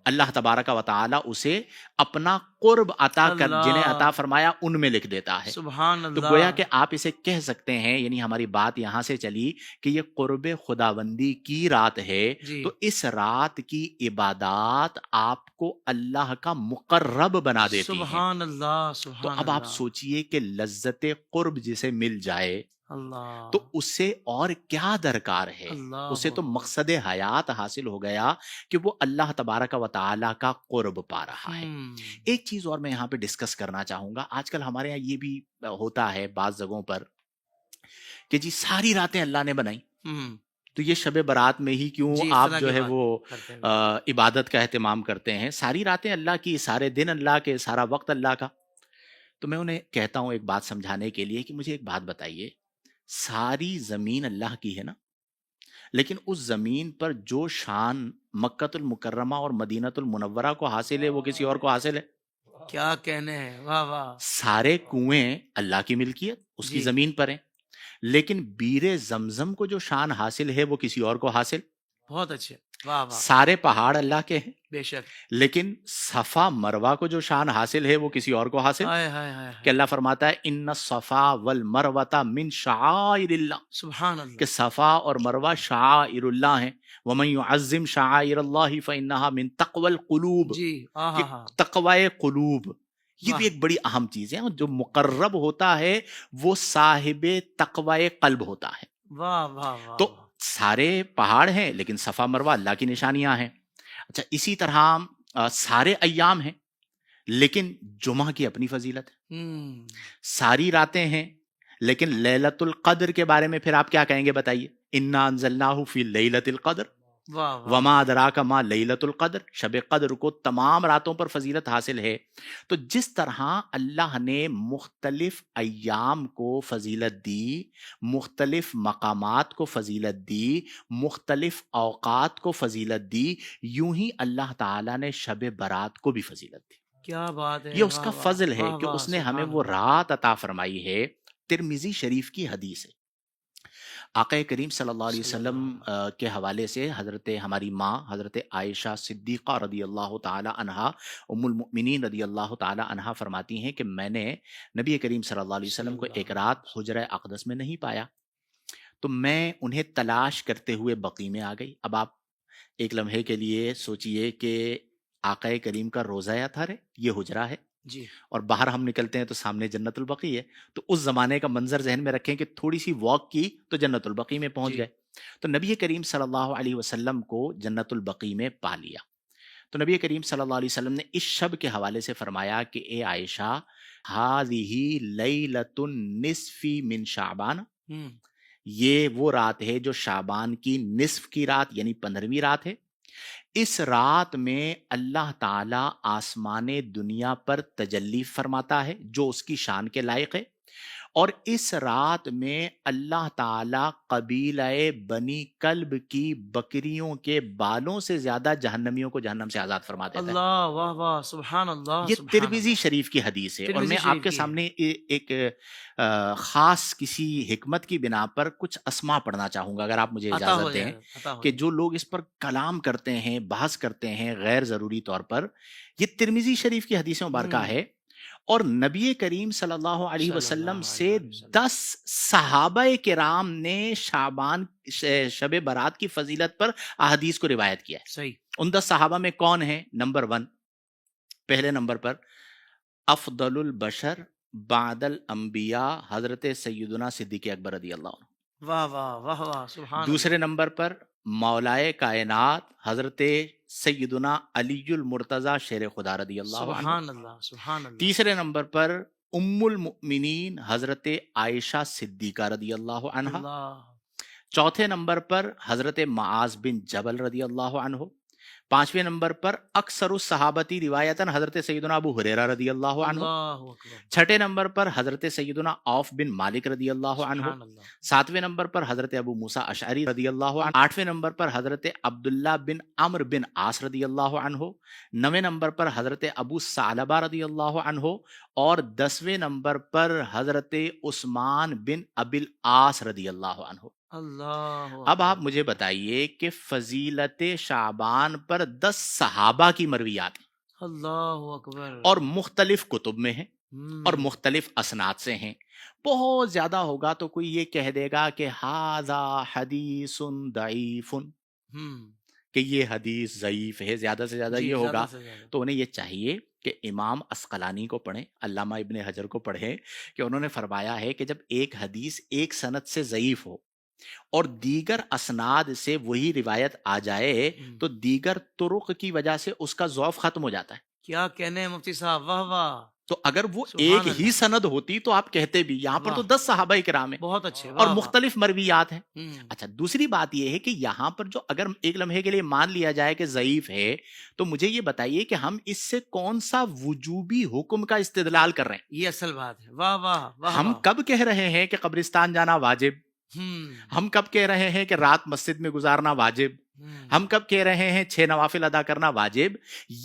اللہ تبارک و تعالی اسے اپنا قرب عطا کر اللہ، جنہیں عطا فرمایا ان میں لکھ دیتا ہے. سبحان تو اللہ. گویا کہ آپ اسے کہہ سکتے ہیں، یعنی ہماری بات یہاں سے چلی کہ یہ قرب خداوندی کی رات ہے، جی تو اس رات کی عبادات آپ کو اللہ کا مقرب بنا دیتی ہیں. سبحان اللہ، تو سبحان اب آپ اللہ. سوچئے کہ لذت قرب جسے مل جائے اللہ، تو اسے اور کیا درکار ہے. اللہ اسے تو اکبر. مقصد حیات حاصل ہو گیا کہ وہ اللہ تبارک و تعالی کا قرب پا رہا ہے. ایک چیز اور میں یہاں پہ ڈسکس کرنا چاہوں گا. آج کل ہمارے یہاں یہ بھی ہوتا ہے بعض جگہوں پر کہ جی ساری راتیں اللہ نے بنائی، تو یہ شب برات میں ہی کیوں جی، اس آپ طرح جو کی ہے بات وہ کرتے ہیں. عبادت کا اہتمام کرتے ہیں. ساری راتیں اللہ کی، سارے دن اللہ کے، سارا وقت اللہ کا. تو میں انہیں کہتا ہوں ایک بات سمجھانے کے لیے کہ مجھے ایک بات بتائیے، ساری زمین اللہ کی ہے نا، لیکن اس زمین پر جو شان مکۃ المکرمہ اور مدینۃ المنورہ کو حاصل ہے وہ کسی اور کو حاصل ہے؟ کیا کہنے ہیں، واہ واہ. سارے کنویں اللہ کی ملکیت، اس کی جی. زمین پر ہیں، لیکن بیر زمزم کو جو شان حاصل ہے وہ کسی اور کو حاصل. بہت اچھے، واہ واہ. سارے پہاڑ اللہ کے ہیں، بے شک. لیکن صفا مروا کو جو شان حاصل ہے وہ کسی اور کو حاصل. ہائے ہائے ہائے کہ اللہ فرماتا ہے ان الصفا والمروۃ من شعائر اللہ، سبحان اللہ. کہ صفا اور مروہ شعائر اللہ ہیں. ومن يعظم شعائر اللہ فانها من تقوى القلوب، جی، کہ ہاں. تقوی قلوب یہ بھی ایک بڑی اہم چیز ہے. جو مقرب ہوتا ہے وہ صاحب تقوی قلب ہوتا ہے. واہ واہ واہ. تو سارے پہاڑ ہیں لیکن صفا مروہ اللہ کی نشانیاں ہیں. اچھا اسی طرح سارے ایام ہیں لیکن جمعہ کی اپنی فضیلت ہے. ساری راتیں ہیں لیکن لیلۃ القدر کے بارے میں پھر آپ کیا کہیں گے بتائیے. انا انزلناہ فی لیلۃ القدر واہ واہ. وما ادراک ما لیلۃ القدر، شب قدر کو تمام راتوں پر فضیلت حاصل ہے. تو جس طرح اللہ نے مختلف ایام کو فضیلت دی، مختلف مقامات کو فضیلت دی، مختلف اوقات کو فضیلت دی، یوں ہی اللہ تعالیٰ نے شب برات کو بھی فضیلت دی. کیا بات ہے. یہ اس کا واہ واہ، فضل ہے واہ کہ واہ، اس نے ہمیں سبحان وہ اللہ. رات عطا فرمائی ہے. ترمذی شریف کی حدیث ہے، آقا کریم صلی اللہ علیہ وسلم کے حوالے سے حضرت ہماری ماں حضرت عائشہ صدیقہ رضی اللہ تعالی عنہا ام المؤمنین رضی اللہ تعالی عنہا فرماتی ہیں کہ میں نے نبی کریم صلی اللہ علیہ وسلم کو ایک رات حجرہ اقدس میں نہیں پایا، تو میں انہیں تلاش کرتے ہوئے بقی میں آ گئی. اب آپ ایک لمحے کے لیے سوچئے کہ آقا کریم کا روضہ اطہر ہے، یہ حجرہ ہے، جی اور باہر ہم نکلتے ہیں تو سامنے جنت البقیع ہے. تو اس زمانے کا منظر ذہن میں رکھیں کہ تھوڑی سی واک کی تو جنت البقیع میں پہنچ جی. گئے. تو نبی کریم صلی اللہ علیہ وسلم کو جنت البقیع میں پا لیا. تو نبی کریم صلی اللہ علیہ وسلم نے اس شب کے حوالے سے فرمایا کہ اے عائشہ، ہذہ لیلۃ النصف من شعبان، یہ وہ رات ہے جو شعبان کی نصف کی رات یعنی 15ویں رات ہے. اس رات میں اللہ تعالی آسمان دنیا پر تجلی فرماتا ہے جو اس کی شان کے لائق ہے، اور اس رات میں اللہ تعالی قبیلہ بنی کلب کی بکریوں کے بالوں سے زیادہ جہنمیوں کو جہنم سے آزاد فرما دیتا ہے. اللہ، واہ واہ، سبحان اللہ. یہ سبحان ترمذی اللہ. شریف کی حدیث ہے، اور ترمذی میں شریف آپ کے کی ہے. سامنے ایک خاص کسی حکمت کی بنا پر کچھ اسما پڑھنا چاہوں گا اگر آپ مجھے عطا ہو اجازت دیں، جائے، عطا ہو کہ جائے. جو لوگ اس پر کلام کرتے ہیں، بحث کرتے ہیں غیر ضروری طور پر. یہ ترمذی شریف کی حدیث مبارکہ ہے، اور نبی کریم صلی اللہ علیہ صلی وسلم اللہ سے علیہ وسلم. 10 صحابہ کرام نے شعبان شب برات کی فضیلت پر احادیث کو روایت کیا ہے. صحیح. ان 10 صحابہ میں کون ہیں؟ نمبر 1، پہلے نمبر پر افضل البشر بعد الانبیاء حضرت سیدنا صدیق اکبر رضی اللہ عنہ. واہ واہ واہ واہ، سبحان دوسرے نمبر پر مولائے کائنات حضرت سیدنا علی المرتضی شیر خدا رضی اللہ. اللہ عنہ. سبحان اللہ، سبحان اللہ. تیسرے نمبر پر ام المؤمنین حضرت عائشہ صدیقہ رضی اللہ عنہ. اللہ. چوتھے نمبر پر حضرت معاذ بن جبل رضی اللہ عنہ. پانچویں نمبر پر اکثر الصحابتی روایتاً حضرت سیدنا ابو ہریرہ رضی اللہ عنہ. اللہ اکبر. چھٹے نمبر پر حضرت سیدنا عوف بن مالک رضی اللہ عنہ. سبحان اللہ. ساتویں نمبر پر حضرت ابو موسیٰ اشعری رضی اللہ عنہ. آٹھویں نمبر پر حضرت عبداللہ بن عمرو بن عاص رضی اللہ عنہ. نویں نمبر پر حضرت ابو ثعلبہ رضی اللہ عنہ. اور 10ویں نمبر پر حضرت عثمان بن ابی العاص رضی اللہ عنہ. اللہ اب آپ مجھے بتائیے کہ فضیلت شعبان پر 10 صحابہ کی مرویات ہیں اللہ اکبر. اور مختلف کتب میں ہیں اور ہم، مختلف اسناد سے ہیں. بہت زیادہ ہوگا تو کوئی یہ کہہ دے گا کہ ھذا حدیث ضعیف، ہم، کہ یہ حدیث ضعیف ہے، زیادہ سے زیادہ جی یہ ہوگا. زیادہ سے زیادہ. تو انہیں یہ چاہیے کہ امام عسقلانی کو پڑھیں، علامہ ابن حجر کو پڑھیں، کہ انہوں نے فرمایا ہے کہ جب ایک حدیث ایک سند سے ضعیف ہو اور دیگر اسناد سے وہی روایت آ جائے ہم. تو دیگر طرق کی وجہ سے اس کا ضعف ختم ہو جاتا ہے. کیا کہنے ہیں مفتی صاحب، واہ واہ. تو اگر وہ سبحان ایک ہی اللہ. سند ہوتی تو آپ کہتے بھی. یہاں پر تو واہ. 10 صحابہ کرام ہیں بہت اچھے. اور واہ واہ. مختلف مرویات ہیں. ہم، اچھا، دوسری بات یہ ہے کہ یہاں پر جو اگر ایک لمحے کے لیے مان لیا جائے کہ ضعیف ہے تو مجھے یہ بتائیے کہ ہم اس سے کون سا وجوبی حکم کا استدلال کر رہے ہیں؟ یہ اصل بات ہے. واہ واہ واہ. ہم کب کہہ رہے ہیں کہ قبرستان جانا واجب؟ ہم، ہم کب کہہ رہے ہیں کہ رات مسجد میں گزارنا واجب؟ ہم، ہم کب کہہ رہے ہیں 6 نوافل ادا کرنا واجب؟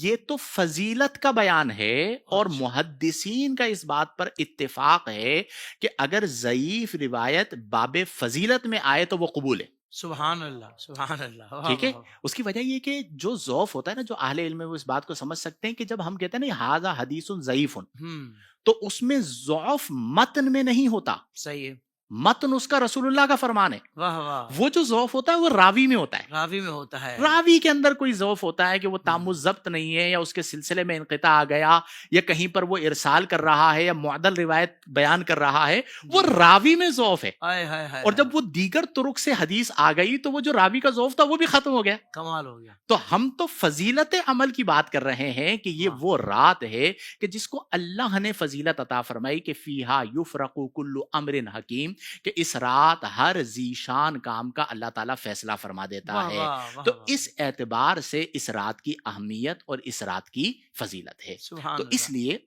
یہ تو فضیلت کا بیان ہے اور اچھا. محدثین کا اس بات پر اتفاق ہے کہ اگر ضعیف روایت باب فضیلت میں آئے تو وہ قبول ہے. سبحان اللہ سبحان اللہ. واہ ٹھیک ہے، واہ. اس کی وجہ یہ کہ جو ضعف ہوتا ہے نا، جو اہل علم ہے وہ اس بات کو سمجھ سکتے ہیں کہ جب ہم کہتے ہیں نا ھذا حدیث ضعیف، ہم، تو اس میں ضعف متن میں نہیں ہوتا. صحیح ہے. متن اس کا رسول اللہ کا فرمان ہے. واہ واہ. وہ جو ضعف ہوتا ہے وہ راوی میں ہوتا ہے. راوی میں ہوتا ہے. راوی کے اندر کوئی ضعف ہوتا ہے کہ وہ تام الضبط نہیں ہے، یا اس کے سلسلے میں انقطاع آ گیا، یا کہیں پر وہ ارسال کر رہا ہے یا معدل روایت بیان کر رہا ہے، وہ راوی میں ضعف ہے. ہائے ہائے ہائے. اور جب وہ دیگر طرق سے حدیث آ گئی تو وہ جو راوی کا ضعف تھا وہ بھی ختم ہو گیا. کمال ہو گیا. تو ہم تو فضیلت عمل کی بات کر رہے ہیں کہ یہ وہ رات ہے کہ جس کو اللہ نے فضیلت عطا فرمائی کہ فیہا یفرق کل امر حکیم، کہ اس رات ہر ذیشان کام کا اللہ تعالیٰ فیصلہ فرما دیتا واہ ہے. واہ واہ تو واہ. اس اعتبار سے اس رات کی اہمیت اور اس رات کی فضیلت ہے. سبحان تو اللہ. اس لیے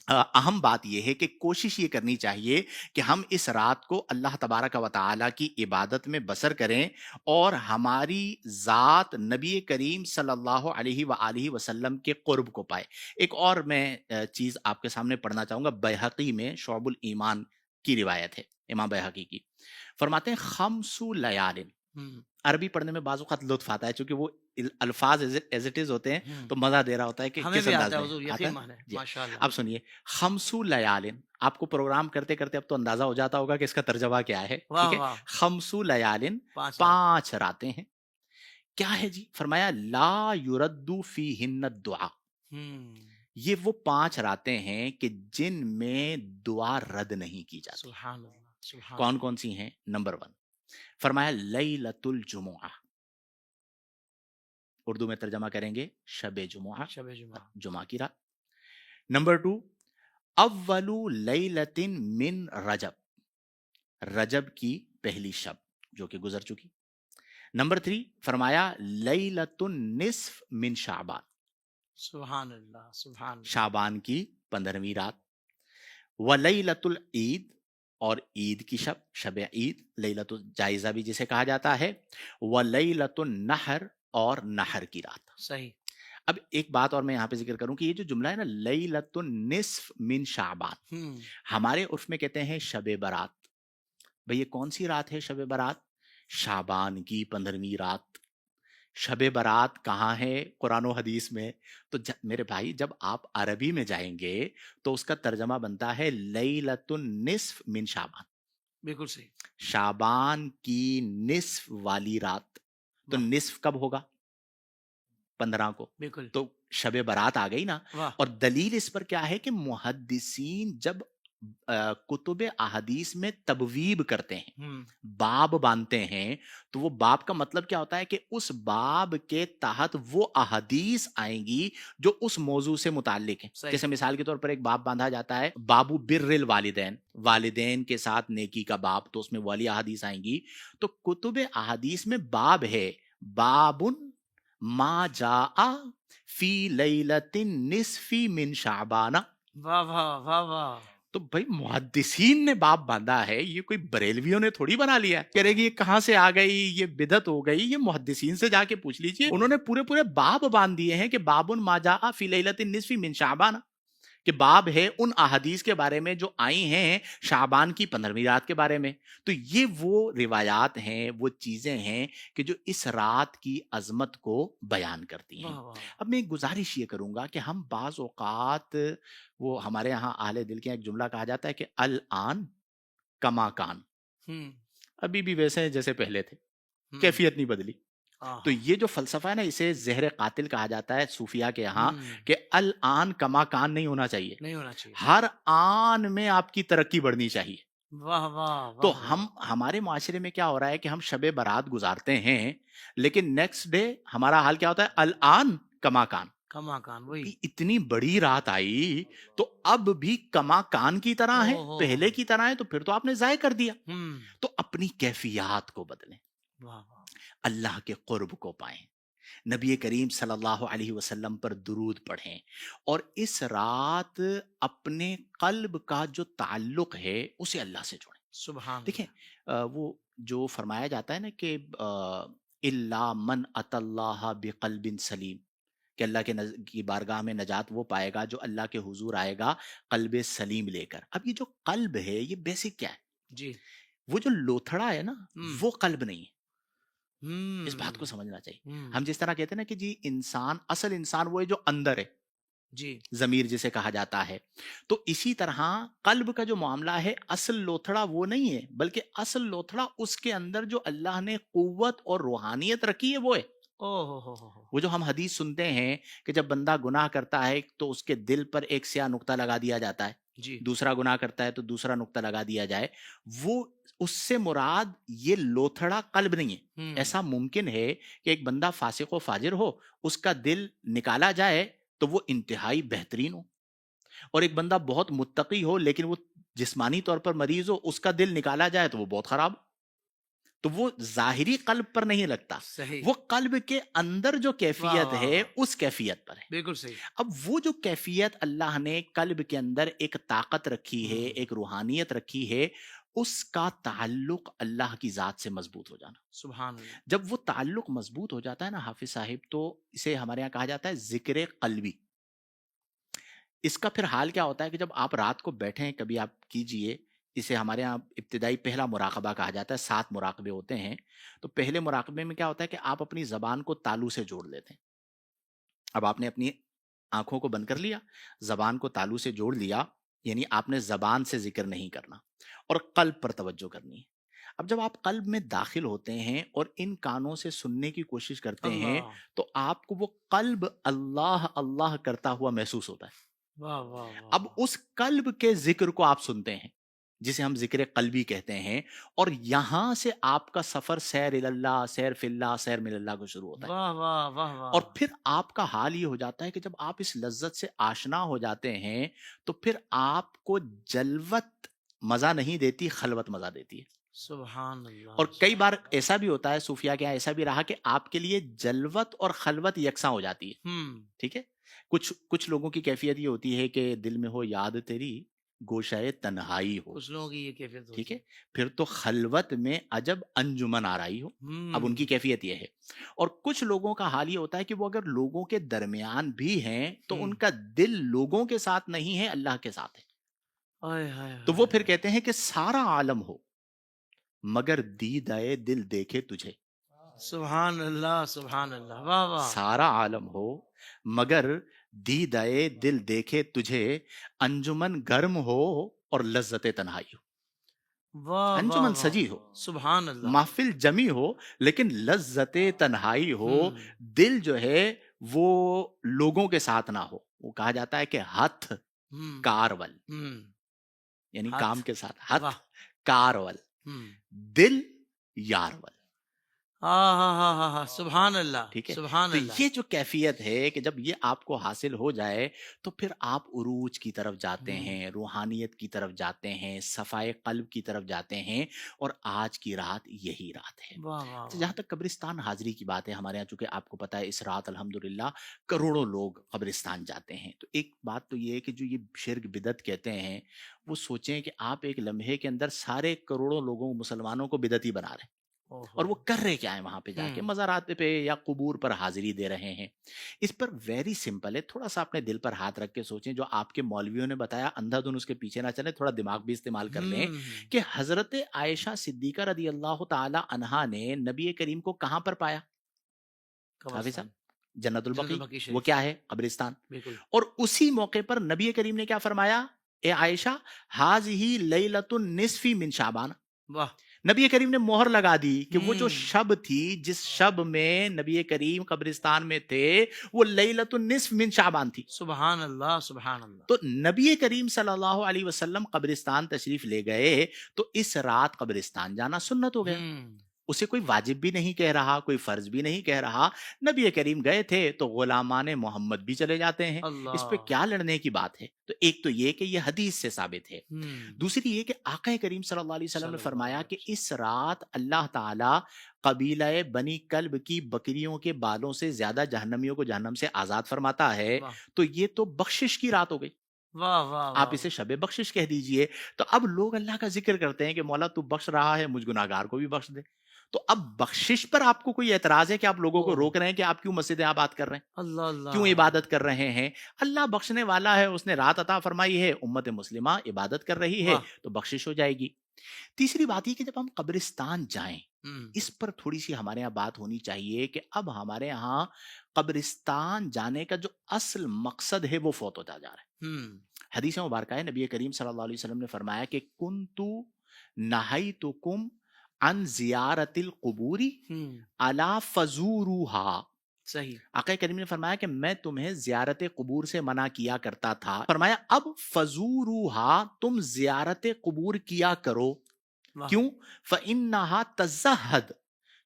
اہم بات یہ ہے کہ کوشش یہ کرنی چاہیے کہ ہم اس رات کو اللہ تبارک و تعالیٰ کی عبادت میں بسر کریں اور ہماری ذات نبی کریم صلی اللہ علیہ وآلہ وسلم کے قرب کو پائے. ایک اور میں چیز آپ کے سامنے پڑھنا چاہوں گا. بیہقی میں شعب الایمان کی روایت ہے، امام بیہقی کی. فرماتے ہیں خمس لیال. ہم، عربی پڑھنے میں بعض اوقات لطف آتا ہے چونکہ وہ الفاظ ایز اٹ از ہوتے ہیں ہم. تو مزہ دے رہا ہوتا ہے کہ ہمیں کس بھی انداز آتا ہے میں حضور، آتا یقین ہے. مانے. جی. ماشاء اللہ. اب سنیے، خمس لیال. آپ کو پروگرام کرتے کرتے اب تو اندازہ ہو جاتا ہوگا کہ اس کا ترجمہ کیا ہے. واہ ٹھیک ہے، واہ. خمس لیال، 5 راتیں ہیں. کیا ہے جی؟ فرمایا لا یرد فیہن الدعاء. ہم، یہ وہ 5 راتیں ہیں کہ جن میں دعا رد نہیں کی جاتی. سبحان اللہ سبحان. کون کون سی ہیں؟ نمبر 1 فرمایا لیلۃ الجمعہ. اردو میں ترجمہ کریں گے شب جمعہ، شب جمعہ. جمعہ کی رات. نمبر 2 اول لیلۃ من رجب. رجب کی پہلی شب جو کہ گزر چکی. نمبر 3 فرمایا لیلۃ النصف من شعبان. سبحان اللہ سبحان اللہ. شعبان کی 15ویں رات. ولیلۃ العید، اور عید کی شب، شب عید، لیلۃ الجائزہ بھی جسے کہا جاتا ہے. ولیلۃ النحر، اور نحر کی رات. صحیح. اب ایک بات اور میں یہاں پہ ذکر کروں کہ یہ جو جملہ ہے نا لیلۃ النصف من شعبان، ہم، ہمارے عرف میں کہتے ہیں شب برات. بھئی یہ کون سی رات ہے شب برات؟ شعبان کی 15ویں رات. شب برات کہاں ہے قرآن و حدیث میں؟ تو میرے بھائی جب آپ عربی میں جائیں گے تو اس کا ترجمہ بنتا ہے لیلۃ النصف من شعبان. بالکل صحیح. شعبان کی نصف والی رات. تو واہ. نصف کب ہوگا؟ 15 کو. بالکل. تو شب برات آ گئی نا. واہ. اور دلیل اس پر کیا ہے کہ محدثین جب کتب احادیث میں تبویب کرتے ہیں، ہم، باب باندھتے ہیں، تو وہ باب کا مطلب کیا ہوتا ہے کہ اس باب کے تحت وہ احادیث آئیں گی جو اس موضوع سے متعلق ہیں. صحیح. جیسے مثال کے طور پر ایک باب باندھا جاتا ہے بابو بر الوالدین، والدین کے ساتھ نیکی کا باب، تو اس میں والی احادیث آئیں گی. تو کتب احادیث میں باب ہے بابن ما جاء فی لیلۃ النصف من شعبان. واہ واہ واہ واہ. تو بھائی محدثین نے باب باندھا ہے، یہ کوئی بریلویوں نے تھوڑی بنا لیا ہے. کہہ رہے کہ یہ کہاں سے آ گئی، یہ بدعت ہو گئی. یہ محدثین سے جا کے پوچھ لیجئے، انہوں نے پورے باب باندھ دیے ہیں کہ بابن ما جاء فی لیلۃ النصف من شعبان. کہ باب ہے ان احادیث کے بارے میں جو آئی ہیں شعبان کی 15ویں رات کے بارے میں. تو یہ وہ روایات ہیں، وہ چیزیں ہیں کہ جو اس رات کی عظمت کو بیان کرتی ہیں. واہ واہ. اب میں ایک گزارش یہ کروں گا کہ ہم بعض اوقات، وہ ہمارے یہاں اہل دل کے ایک جملہ کہا جاتا ہے کہ الان کما کان، ہم، ابھی بھی ویسے ہیں جیسے پہلے تھے، ہم، کیفیت نہیں بدلی. آہا. تو یہ جو فلسفہ ہے نا، اسے زہر قاتل کہا جاتا ہے صوفیہ کے یہاں، ہم، کہ الان کما کان نہیں ہونا چاہیے. نہیں ہونا چاہیے. ہر آن میں آپ کی ترقی بڑھنی چاہیے. واہ واہ واہ. تو ہمارے معاشرے میں کیا ہو رہا ہے کہ ہم شب برات گزارتے ہیں، لیکن نیکسٹ ڈے ہمارا حال کیا ہوتا ہے؟ الان کما کان. کما کان وہی. اتنی بڑی رات آئی تو اب بھی کما کان کی طرح ہے، اوہو. پہلے کی طرح ہے، تو پھر تو آپ نے ضائع کر دیا. ہم، تو اپنی کیفیات کو بدلیں، واہ واہ. اللہ کے قرب کو پائیں، نبی کریم صلی اللہ علیہ وسلم پر درود پڑھیں، اور اس رات اپنے قلب کا جو تعلق ہے اسے اللہ سے جوڑیں. سبحان دیکھیں اللہ. وہ جو فرمایا جاتا ہے نا کہ الا من ات اللہ بقلب سلیم، کہ اللہ کے کی بارگاہ میں نجات وہ پائے گا جو اللہ کے حضور آئے گا قلب سلیم لے کر. اب یہ جو قلب ہے یہ بیسک کیا ہے؟ جی. وہ جو لوتھڑا ہے نا وہ قلب نہیں ہے. ہم، اس بات کو سمجھنا چاہیے. ہم، ہم جس طرح کہتے ہیں نا کہ جی انسان، اصل انسان وہ ہے جو اندر ہے، جی. ضمیر جسے کہا جاتا ہے. تو اسی طرح قلب کا جو معاملہ ہے، اصل لوتھڑا وہ نہیں ہے، بلکہ اصل لوتھڑا اس کے اندر جو اللہ نے قوت اور روحانیت رکھی ہے وہ ہے. اوہ ہو ہو. وہ جو ہم حدیث سنتے ہیں کہ جب بندہ گناہ کرتا ہے تو اس کے دل پر ایک سیاہ نقطہ لگا دیا جاتا ہے، جی. دوسرا گناہ کرتا ہے تو دوسرا نقطہ لگا دیا جائے، وہ اس سے مراد یہ لوتھڑا قلب نہیں ہے. ہم، ایسا ممکن ہے کہ ایک بندہ فاسق و فاجر ہو، اس کا دل نکالا جائے تو وہ انتہائی بہترین ہو، اور ایک بندہ بہت متقی ہو لیکن وہ جسمانی طور پر مریض ہو، اس کا دل نکالا جائے تو وہ بہت خراب. تو وہ ظاہری قلب پر نہیں لگتا، صحیح. وہ قلب کے اندر جو کیفیت واہ، ہے واہ. اس کیفیت پر ہے. بالکل صحیح. اب وہ جو کیفیت اللہ نے قلب کے اندر ایک طاقت رکھی ہے، ہم. ایک روحانیت رکھی ہے، اس کا تعلق اللہ کی ذات سے مضبوط ہو جانا. سبحان اللہ. جب وہ تعلق مضبوط ہو جاتا ہے نا حافظ صاحب، تو اسے ہمارے یہاں کہا جاتا ہے ذکر قلبی. اس کا پھر حال کیا ہوتا ہے کہ جب آپ رات کو بیٹھیں، کبھی آپ کیجئے، اسے ہمارے یہاں ابتدائی پہلا مراقبہ کہا جاتا ہے. 7 مراقبے ہوتے ہیں. تو پہلے مراقبے میں کیا ہوتا ہے کہ آپ اپنی زبان کو تالو سے جوڑ لیتے ہیں. اب آپ نے اپنی آنکھوں کو بند کر لیا، زبان کو تالو سے جوڑ لیا، یعنی آپ نے زبان سے ذکر نہیں کرنا اور قلب پر توجہ کرنی ہے. اب جب آپ قلب میں داخل ہوتے ہیں اور ان کانوں سے سننے کی کوشش کرتے ہیں اللہ. تو آپ کو وہ قلب اللہ اللہ کرتا ہوا محسوس ہوتا ہے. واہ واہ واہ. اب اس قلب کے ذکر کو آپ سنتے ہیں جسے ہم ذکر قلبی کہتے ہیں، اور یہاں سے آپ کا سفر سیر اللہ، سیر فی اللہ، سیر من اللہ کو شروع ہوتا ہے. واہ واہ واہ واہ. اور پھر آپ کا حال یہ ہو جاتا ہے کہ جب آپ اس لذت سے آشنا ہو جاتے ہیں تو پھر آپ کو جلوت مزہ نہیں دیتی، خلوت مزہ دیتی ہے. سبحان اللہ. اور کئی بار ایسا بھی ہوتا ہے، صوفیہ کے یہاں ایسا بھی رہا کہ آپ کے لیے جلوت اور خلوت یکساں ہو جاتی ہے. ہم، ٹھیک ہے. کچھ لوگوں کی کیفیت یہ ہوتی ہے کہ دل میں ہو یاد تیری، گوشہ تنہائی ہو. کچھ لوگوں کی یہ کیفیت ہوتی ٹھیک ہے. پھر تو خلوت میں عجب انجمن آرائی ہو. اب ان کی کیفیت یہ ہے. اور کچھ لوگوں کا حال یہ ہوتا ہے کہ وہ اگر لوگوں کے درمیان بھی ہیں تو ان کا دل لوگوں کے ساتھ نہیں ہے، اللہ کے ساتھ ہے. تو وہ پھر کہتے ہیں کہ سارا عالم ہو مگر دیدائے دل دیکھے تجھے. سبحان اللہ سبحان اللہ. واہ واہ. سارا عالم ہو مگر دیدائے دل دیکھے تجھے، انجمن گرم ہو اور لذت تنہائی ہو. واہ انجمن سجی ہو، سبحان اللہ. محفل جمی ہو، لیکن لذت تنہائی ہو، دل جو ہے وہ لوگوں کے ساتھ نہ ہو. وہ کہا جاتا ہے کہ ہتھ کارول، یعنی کام کے ساتھ، ہتھ کارول، دل یارول. سبحان اللہ. ٹھیک ہے. سبحان تو اللہ. یہ جو کیفیت ہے کہ جب یہ آپ کو حاصل ہو جائے تو پھر آپ عروج کی طرف جاتے ہیں، روحانیت کی طرف جاتے ہیں، صفائے قلب کی طرف جاتے ہیں، اور آج کی رات یہی رات ہے. واہ واہ. جہاں تک قبرستان حاضری کی بات ہے، ہمارے یہاں چونکہ آپ کو پتہ ہے اس رات الحمدللہ کروڑوں لوگ قبرستان جاتے ہیں. تو ایک بات تو یہ ہے کہ جو یہ شرک بدعت کہتے ہیں، وہ سوچیں کہ آپ ایک لمحے کے اندر سارے کروڑوں لوگوں مسلمانوں کو بدعتی بنا رہے ہیں. اور وہ کر رہے کیا ہیں وہاں پہ جا کے؟ مزارات پہ یا قبور پر حاضری دے رہے ہیں. اس پر ویری سمپل ہے، تھوڑا سا اپنے دل پر ہاتھ رکھ کے سوچیں، جو آپ کے مولویوں نے بتایا اندھا دھن اس کے پیچھے نہ چلیں، تھوڑا دماغ بھی استعمال کر لیں کہ حضرت عائشہ صدیقہ رضی اللہ تعالی عنہا نے نبی کریم کو کہاں پر پایا؟ حافظ صاحب، جنت البقیع. وہ کیا ہے؟ قبرستان. بالکل. اور اسی موقع پر نبی کریم نے کیا فرمایا؟ اے عائشہ، ہاذہ لیلۃ النصف من شعبان. واہ. نبی کریم نے مہر لگا دی کہ وہ جو شب تھی جس شب میں نبی کریم قبرستان میں تھے وہ لیلۃ النصف من شعبان تھی. سبحان اللہ سبحان اللہ. تو نبی کریم صلی اللہ علیہ وسلم قبرستان تشریف لے گئے تو اس رات قبرستان جانا سنت ہو گیا. اسے کوئی واجب بھی نہیں کہہ رہا، کوئی فرض بھی نہیں کہہ رہا. نبی کریم گئے تھے تو غلامان محمد بھی چلے جاتے ہیں. اس پہ کیا لڑنے کی بات ہے؟ تو ایک تو یہ کہ یہ حدیث سے ثابت ہے. دوسری یہ کہ آقا کریم صلی اللہ علیہ وسلم نے فرمایا کہ اس رات اللہ تعالی قبیلہ بنی کلب کی بکریوں کے بالوں سے زیادہ جہنمیوں کو جہنم سے آزاد فرماتا ہے. تو یہ تو بخشش کی رات ہو گئی. واہ واہ. آپ اسے شب بخشش کہہ دیجئے. تو اب لوگ اللہ کا ذکر کرتے ہیں کہ مولا تو بخش رہا ہے، مجھ گناہگار کو بھی بخش دے. تو اب بخشش پر آپ کو کوئی اعتراض ہے کہ آپ لوگوں کو روک رہے ہیں کہ آپ کیوں مسجد آباد کر رہے ہیں؟ اللہ اللہ. کیوں عبادت کر رہے ہیں؟ اللہ بخشنے والا ہے، اس نے رات عطا فرمائی ہے، امت مسلمہ عبادت کر رہی ہے تو بخشش ہو جائے گی. تیسری بات یہ کہ جب ہم قبرستان جائیں، اس پر تھوڑی سی ہمارے یہاں بات ہونی چاہیے کہ اب ہمارے یہاں قبرستان جانے کا جو اصل مقصد ہے وہ فوت ہوتا جا رہا ہے. حدیث مبارکہ ہے، نبی کریم صلی اللہ علیہ وسلم نے فرمایا کہ کنتو نہیتکم عن زیارت القبور الا فزوروها. صحیح. آقا کریم نے فرمایا کہ میں تمہیں زیارت قبور سے منع کیا کرتا تھا، فرمایا اب فزوروها، تم زیارت قبور کیا کرو. کیوں؟ فإنها تزہد،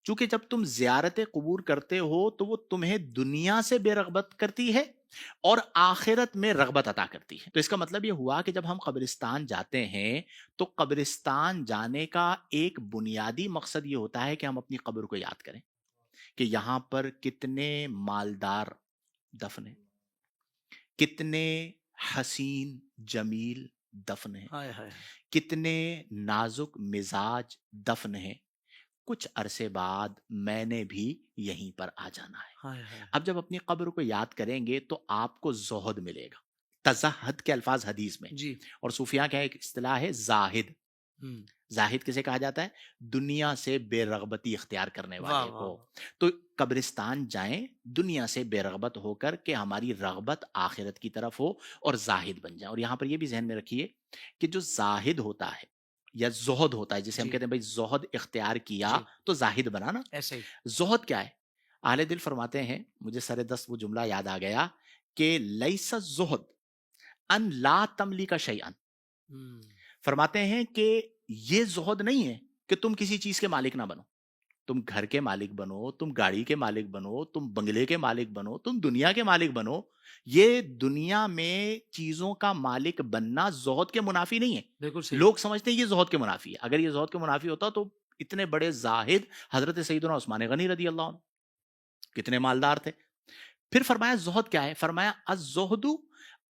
چونکہ جب تم زیارت قبور کرتے ہو تو وہ تمہیں دنیا سے بے رغبت کرتی ہے اور آخرت میں رغبت عطا کرتی ہے. تو اس کا مطلب یہ ہوا کہ جب ہم قبرستان جاتے ہیں تو قبرستان جانے کا ایک بنیادی مقصد یہ ہوتا ہے کہ ہم اپنی قبر کو یاد کریں کہ یہاں پر کتنے مالدار دفن ہیں، کتنے حسین جمیل دفن ہیں، کتنے نازک مزاج دفن ہیں. کچھ عرصے بعد میں نے بھی یہیں پر آ جانا ہے. اب جب اپنی قبر کو یاد کریں گے تو آپ کو زہد ملے گا. تزہد کے الفاظ حدیث میں جی. اور صوفیاء کا ایک اصطلاح ہے زاہد. زاہد کسے کہا جاتا ہے؟ دنیا سے بے رغبتی اختیار کرنے والے کو. تو قبرستان جائیں دنیا سے بے رغبت ہو کر کہ ہماری رغبت آخرت کی طرف ہو اور زاہد بن جائیں. اور یہاں پر یہ بھی ذہن میں رکھیے کہ جو زاہد ہوتا ہے یا زہد ہوتا ہے، جسے ہم کہتے ہیں بھائی زہد اختیار کیا تو زاہد بنا نا. ایسے ہی زہد کیا ہے؟ اہل دل فرماتے ہیں، مجھے سر دست وہ جملہ یاد آ گیا کہ لیس الزہد ان لا تملک شیئا. فرماتے ہیں کہ یہ زہد نہیں ہے کہ تم کسی چیز کے مالک نہ بنو. تم گھر کے مالک بنو، تم گاڑی کے مالک بنو، تم بنگلے کے مالک بنو، تم دنیا کے مالک بنو. یہ دنیا میں چیزوں کا مالک بننا زہد کے منافی نہیں ہے. بالکل لوگ سمجھتے ہیں یہ زہد کے منافی ہے. اگر یہ زہد کے منافی ہوتا تو اتنے بڑے زاہد حضرت سیدنا عثمان غنی رضی اللہ عنہ کتنے مالدار تھے. پھر فرمایا زہد کیا ہے؟ فرمایا الزہد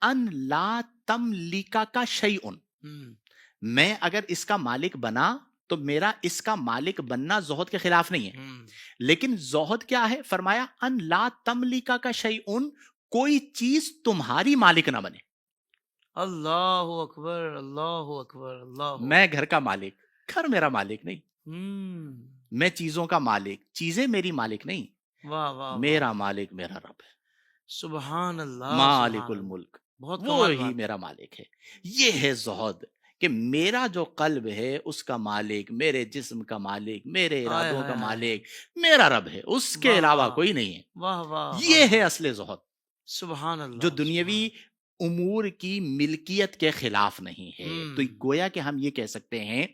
ان لا تملک شیء. میں اگر اس کا مالک بنا تو میرا اس کا مالک بننا زہد کے خلاف نہیں ہے. لیکن زہد کیا ہے؟ فرمایا ان لا تملک شیء، کوئی چیز تمہاری مالک نہ بنے. اللہ اکبر اللہ اکبر اللہ. میں گھر کا مالک، گھر میرا مالک نہیں. میں چیزوں کا مالک، چیزیں میری مالک نہیں. واہ واہ. میرا مالک میرا رب ہے. سبحان اللہ. مالک الملک، وہی میرا مالک ہے. یہ ہے زہد کہ میرا جو قلب ہے اس کا مالک، میرے جسم کا مالک، میرے ارادوں کا مالک میرا رب ہے، اس کے علاوہ کوئی نہیں ہے. واہ واہ. یہ ہے اصل زہد. سبحان اللہ. جو دنیاوی امور کی ملکیت کے خلاف نہیں ہے. تو گویا کہ ہم یہ کہہ سکتے ہیں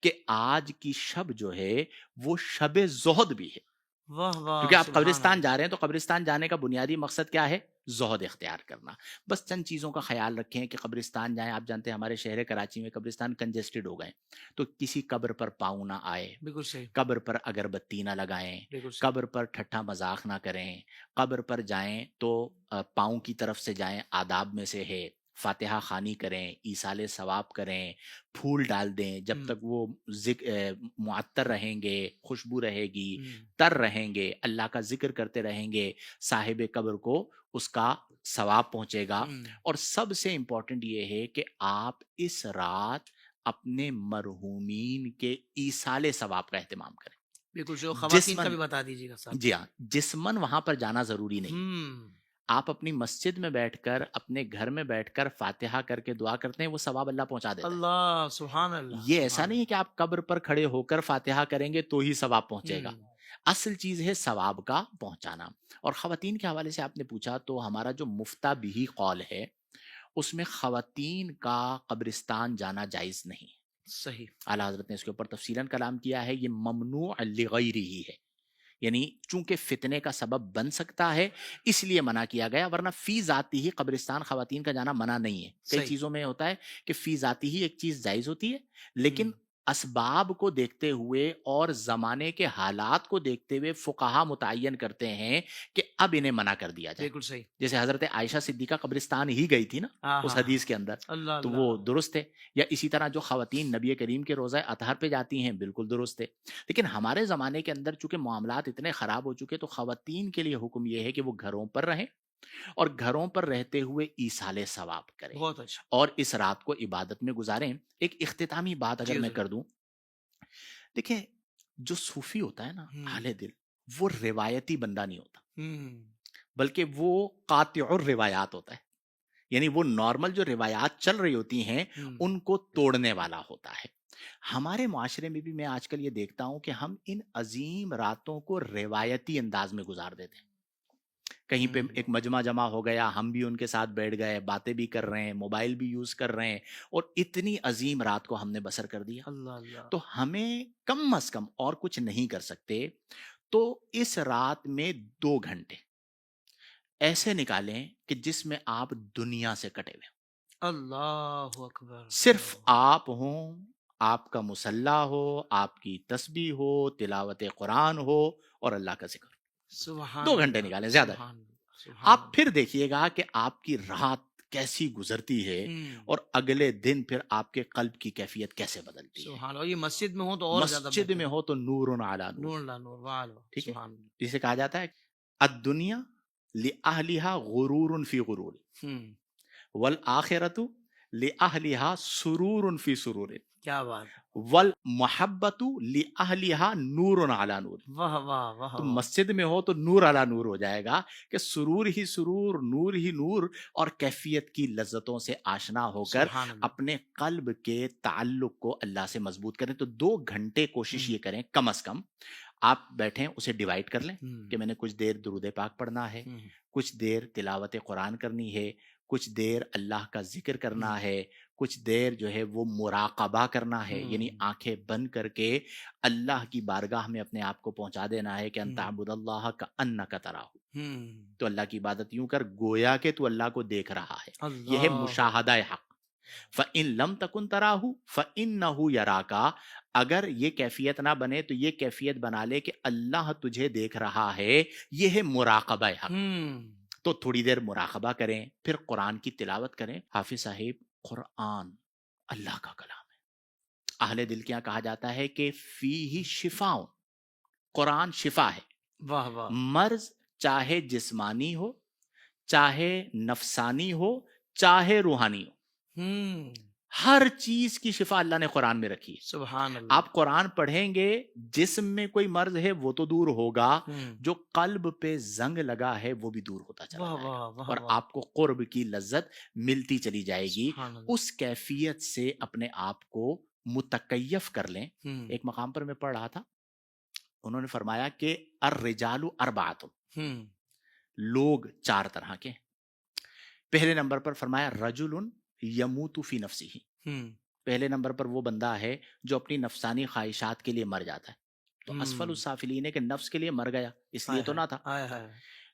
کہ آج کی شب جو ہے وہ شب زہد بھی ہے. واہ واہ. کیونکہ آپ قبرستان جا رہے ہیں تو قبرستان جانے کا بنیادی مقصد کیا ہے؟ زہد اختیار کرنا. بس چند چیزوں کا خیال رکھیں کہ قبرستان جائیں. آپ جانتے ہیں ہمارے شہر کراچی میں قبرستان کنجسٹڈ ہو گئے، تو کسی قبر پر پاؤں نہ آئے. بالکل صحیح. قبر پر اگربتی نہ لگائیں، قبر پر ٹھٹھا مذاق نہ کریں. قبر پر جائیں تو پاؤں کی طرف سے جائیں، آداب میں سے ہے. فاتحہ خوانی کریں، ایصال ثواب کریں، پھول ڈال دیں، جب تک وہ معطر رہیں گے، خوشبو رہے گی، تر رہیں گے، اللہ کا ذکر کرتے رہیں گے، صاحب قبر کو اس کا ثواب پہنچے گا۔ اور سب سے امپورٹنٹ یہ ہے کہ آپ اس رات اپنے مرحومین کے ایصال ثواب کا اہتمام کریں۔ بالکل، جو خواتین کا بھی بتا دیجیے گا صاحب۔ جی ہاں، جسمن وہاں پر جانا ضروری نہیں، آپ اپنی مسجد میں بیٹھ کر، اپنے گھر میں بیٹھ کر فاتحہ کر کے دعا کرتے ہیں، وہ ثواب اللہ پہنچا دیتا ہے۔ اللہ سبحان اللہ۔ یہ ایسا نہیں ہے کہ آپ قبر پر کھڑے ہو کر فاتحہ کریں گے تو ہی ثواب پہنچے گا، اصل چیز ہے ثواب کا پہنچانا۔ اور خواتین کے حوالے سے آپ نے پوچھا تو ہمارا جو مفتہ بھی قول ہے اس میں خواتین کا قبرستان جانا جائز نہیں۔ صحیح، اعلیٰ حضرت نے اس کے اوپر تفصیلاً کلام کیا ہے، یہ ممنوع لغیرہ ہے، یعنی چونکہ فتنے کا سبب بن سکتا ہے اس لیے منع کیا گیا، ورنہ فی ذاتی ہی قبرستان خواتین کا جانا منع نہیں ہے۔ کئی چیزوں میں ہوتا ہے کہ فی ذاتی ہی ایک چیز جائز ہوتی ہے، لیکن اسباب کو دیکھتے ہوئے اور زمانے کے حالات کو دیکھتے ہوئے فقہا متعین کرتے ہیں کہ اب انہیں منع کر دیا جائے۔ بالکل صحیح، جیسے حضرت عائشہ صدیقہ قبرستان ہی گئی تھی نا اس حدیث کے اندر، تو وہ درست ہے۔ یا اسی طرح جو خواتین نبی کریم کے روضہ اطہر پہ جاتی ہیں، بالکل درست ہے۔ لیکن ہمارے زمانے کے اندر چونکہ معاملات اتنے خراب ہو چکے تو خواتین کے لیے حکم یہ ہے کہ وہ گھروں پر رہیں اور گھروں پر رہتے ہوئے ایصال ثواب کریں، بہت اچھا، اور اس رات کو عبادت میں گزاریں۔ ایک اختتامی بات اگر میں کر دوں، دیکھیں جو صوفی ہوتا ہے نا، اہل دل، وہ روایتی بندہ نہیں ہوتا، بلکہ وہ قاطع الروایات ہوتا ہے، یعنی وہ نارمل جو روایات چل رہی ہوتی ہیں ان کو توڑنے والا ہوتا ہے۔ ہمارے معاشرے میں بھی میں آج کل یہ دیکھتا ہوں کہ ہم ان عظیم راتوں کو روایتی انداز میں گزار دیتے ہیں۔ کہیں پہ ایک مجمع جمع ہو گیا، ہم بھی ان کے ساتھ بیٹھ گئے، باتیں بھی کر رہے ہیں، موبائل بھی یوز کر رہے ہیں، اور اتنی عظیم رات کو ہم نے بسر کر دیا۔ تو ہمیں کم از کم اور کچھ نہیں کر سکتے تو اس رات میں 2 گھنٹے ایسے نکالیں کہ جس میں آپ دنیا سے کٹے ہوئے، اللہ اکبر، صرف آپ ہوں، آپ کا مصلی ہو، آپ کی تسبیح ہو، تلاوت قرآن ہو اور اللہ کا ذکر۔ 2 گھنٹے نکالیں، زیادہ ہے۔ آپ پھر دیکھیے گا کہ آپ کی رات کیسی گزرتی ہے اور اگلے دن پھر آپ کے قلب کی کیفیت کیسے بدلتی ہے۔ سبحان اللہ، یہ مسجد میں ہو تو اور زیادہ، مسجد میں ہو تو نور علی نور، ٹھیک ہے، جسے کہا جاتا ہے الدنیا لأہلہا غرور فی غرور والآخرۃ لأہلہا سرور فی سرور، کیا بات، والمحبۃ لأہلہا نور علی نور۔ واہ واہ واہ، تو مسجد میں ہو تو نور علی نور ہو جائے گا کہ سرور ہی سرور، نور ہی نور، اور کیفیت کی لذتوں سے آشنا ہو کر اپنے قلب کے تعلق کو اللہ سے مضبوط کریں۔ تو 2 گھنٹے کوشش یہ کریں کم از کم آپ بیٹھیں، اسے ڈیوائیڈ کر لیں کہ میں نے کچھ دیر درود پاک پڑھنا ہے، کچھ دیر تلاوت قرآن کرنی ہے، کچھ دیر اللہ کا ذکر کرنا ہے، کچھ دیر جو ہے وہ مراقبہ کرنا ہے، یعنی آنکھیں بند کر کے اللہ کی بارگاہ میں اپنے آپ کو پہنچا دینا ہے کہ ان تعبد اللہ کأنک تراہ، تو اللہ کی عبادت یوں کر گویا کہ تو اللہ کو دیکھ رہا ہے۔ یہ ہے مشاہدہ حق۔ فَإِن لَمْ تَكُنْ تَرَاهُ فَإِنَّهُ يَرَاكَ، اگر یہ کیفیت نہ بنے تو یہ کیفیت بنا لے کہ اللہ تجھے دیکھ رہا ہے، یہ ہے مراقبہ حق۔ تو تھوڑی دیر مراقبہ کریں، پھر قرآن کی تلاوت کریں۔ حافظ صاحب، قرآن اللہ کا کلام ہے، اہل دل کے یہاں کہا جاتا ہے کہ فیہ شفاء، قرآن شفا ہے۔ واہ واہ، مرض چاہے جسمانی ہو، چاہے نفسانی ہو، چاہے روحانی ہو، ہر چیز کی شفا اللہ نے قرآن میں رکھی ہے۔ سبحان اللہ، آپ قرآن پڑھیں گے، جسم میں کوئی مرض ہے وہ تو دور ہوگا، جو قلب پہ زنگ لگا ہے وہ بھی دور ہوتا چلا جائے گا، اور آپ کو قرب کی لذت ملتی چلی جائے گی۔ اس کیفیت سے اپنے آپ کو متکیف کر لیں۔ ایک مقام پر میں پڑھ رہا تھا، انہوں نے فرمایا کہ الرجال اربعۃ، لوگ 4 طرح کے۔ پہلے نمبر پر فرمایا رجل یموت فی نفسہ، پہلے نمبر پر وہ بندہ ہے جو اپنی نفسانی خواہشات کے لیے مر جاتا ہے، تو اسفل السافلین ہے کہ نفس کے لیے مر گیا، اس لیے تو نہ تھا۔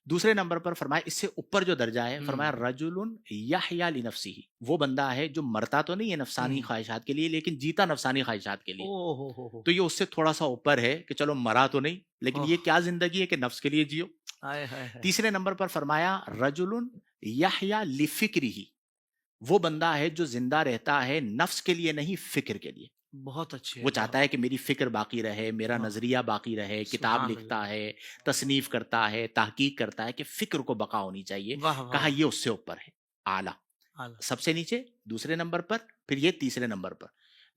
دوسرے نمبر پر فرمایا اس سے اوپر جو درجہ ہے، فرمایا رجل یحیی لنفسہ، وہ بندہ ہے جو مرتا تو نہیں ہے نفسانی خواہشات کے لیے لیکن جیتا نفسانی خواہشات کے لیے، تو یہ اس سے تھوڑا سا اوپر ہے کہ چلو مرا تو نہیں لیکن یہ کیا زندگی ہے کہ نفس کے لیے جیو۔ تیسرے نمبر پر فرمایا رجل یحیی لفکرہ، وہ بندہ ہے جو زندہ رہتا ہے نفس کے لیے نہیں، فکر کے لیے. بہت اچھے. وہ چاہتا ہے کہ میری فکر باقی رہے، میرا واہ. نظریہ باقی رہے، کتاب سبحان لکھتا اللہ. ہے، تصنیف کرتا ہے، تحقیق کرتا ہے کہ فکر کو بقا ہونی چاہیے. واہ واہ. کہا یہ اس سے اوپر ہے، اعلیٰ. اعلیٰ. سب سے نیچے دوسرے نمبر پر، پھر یہ تیسرے نمبر پر،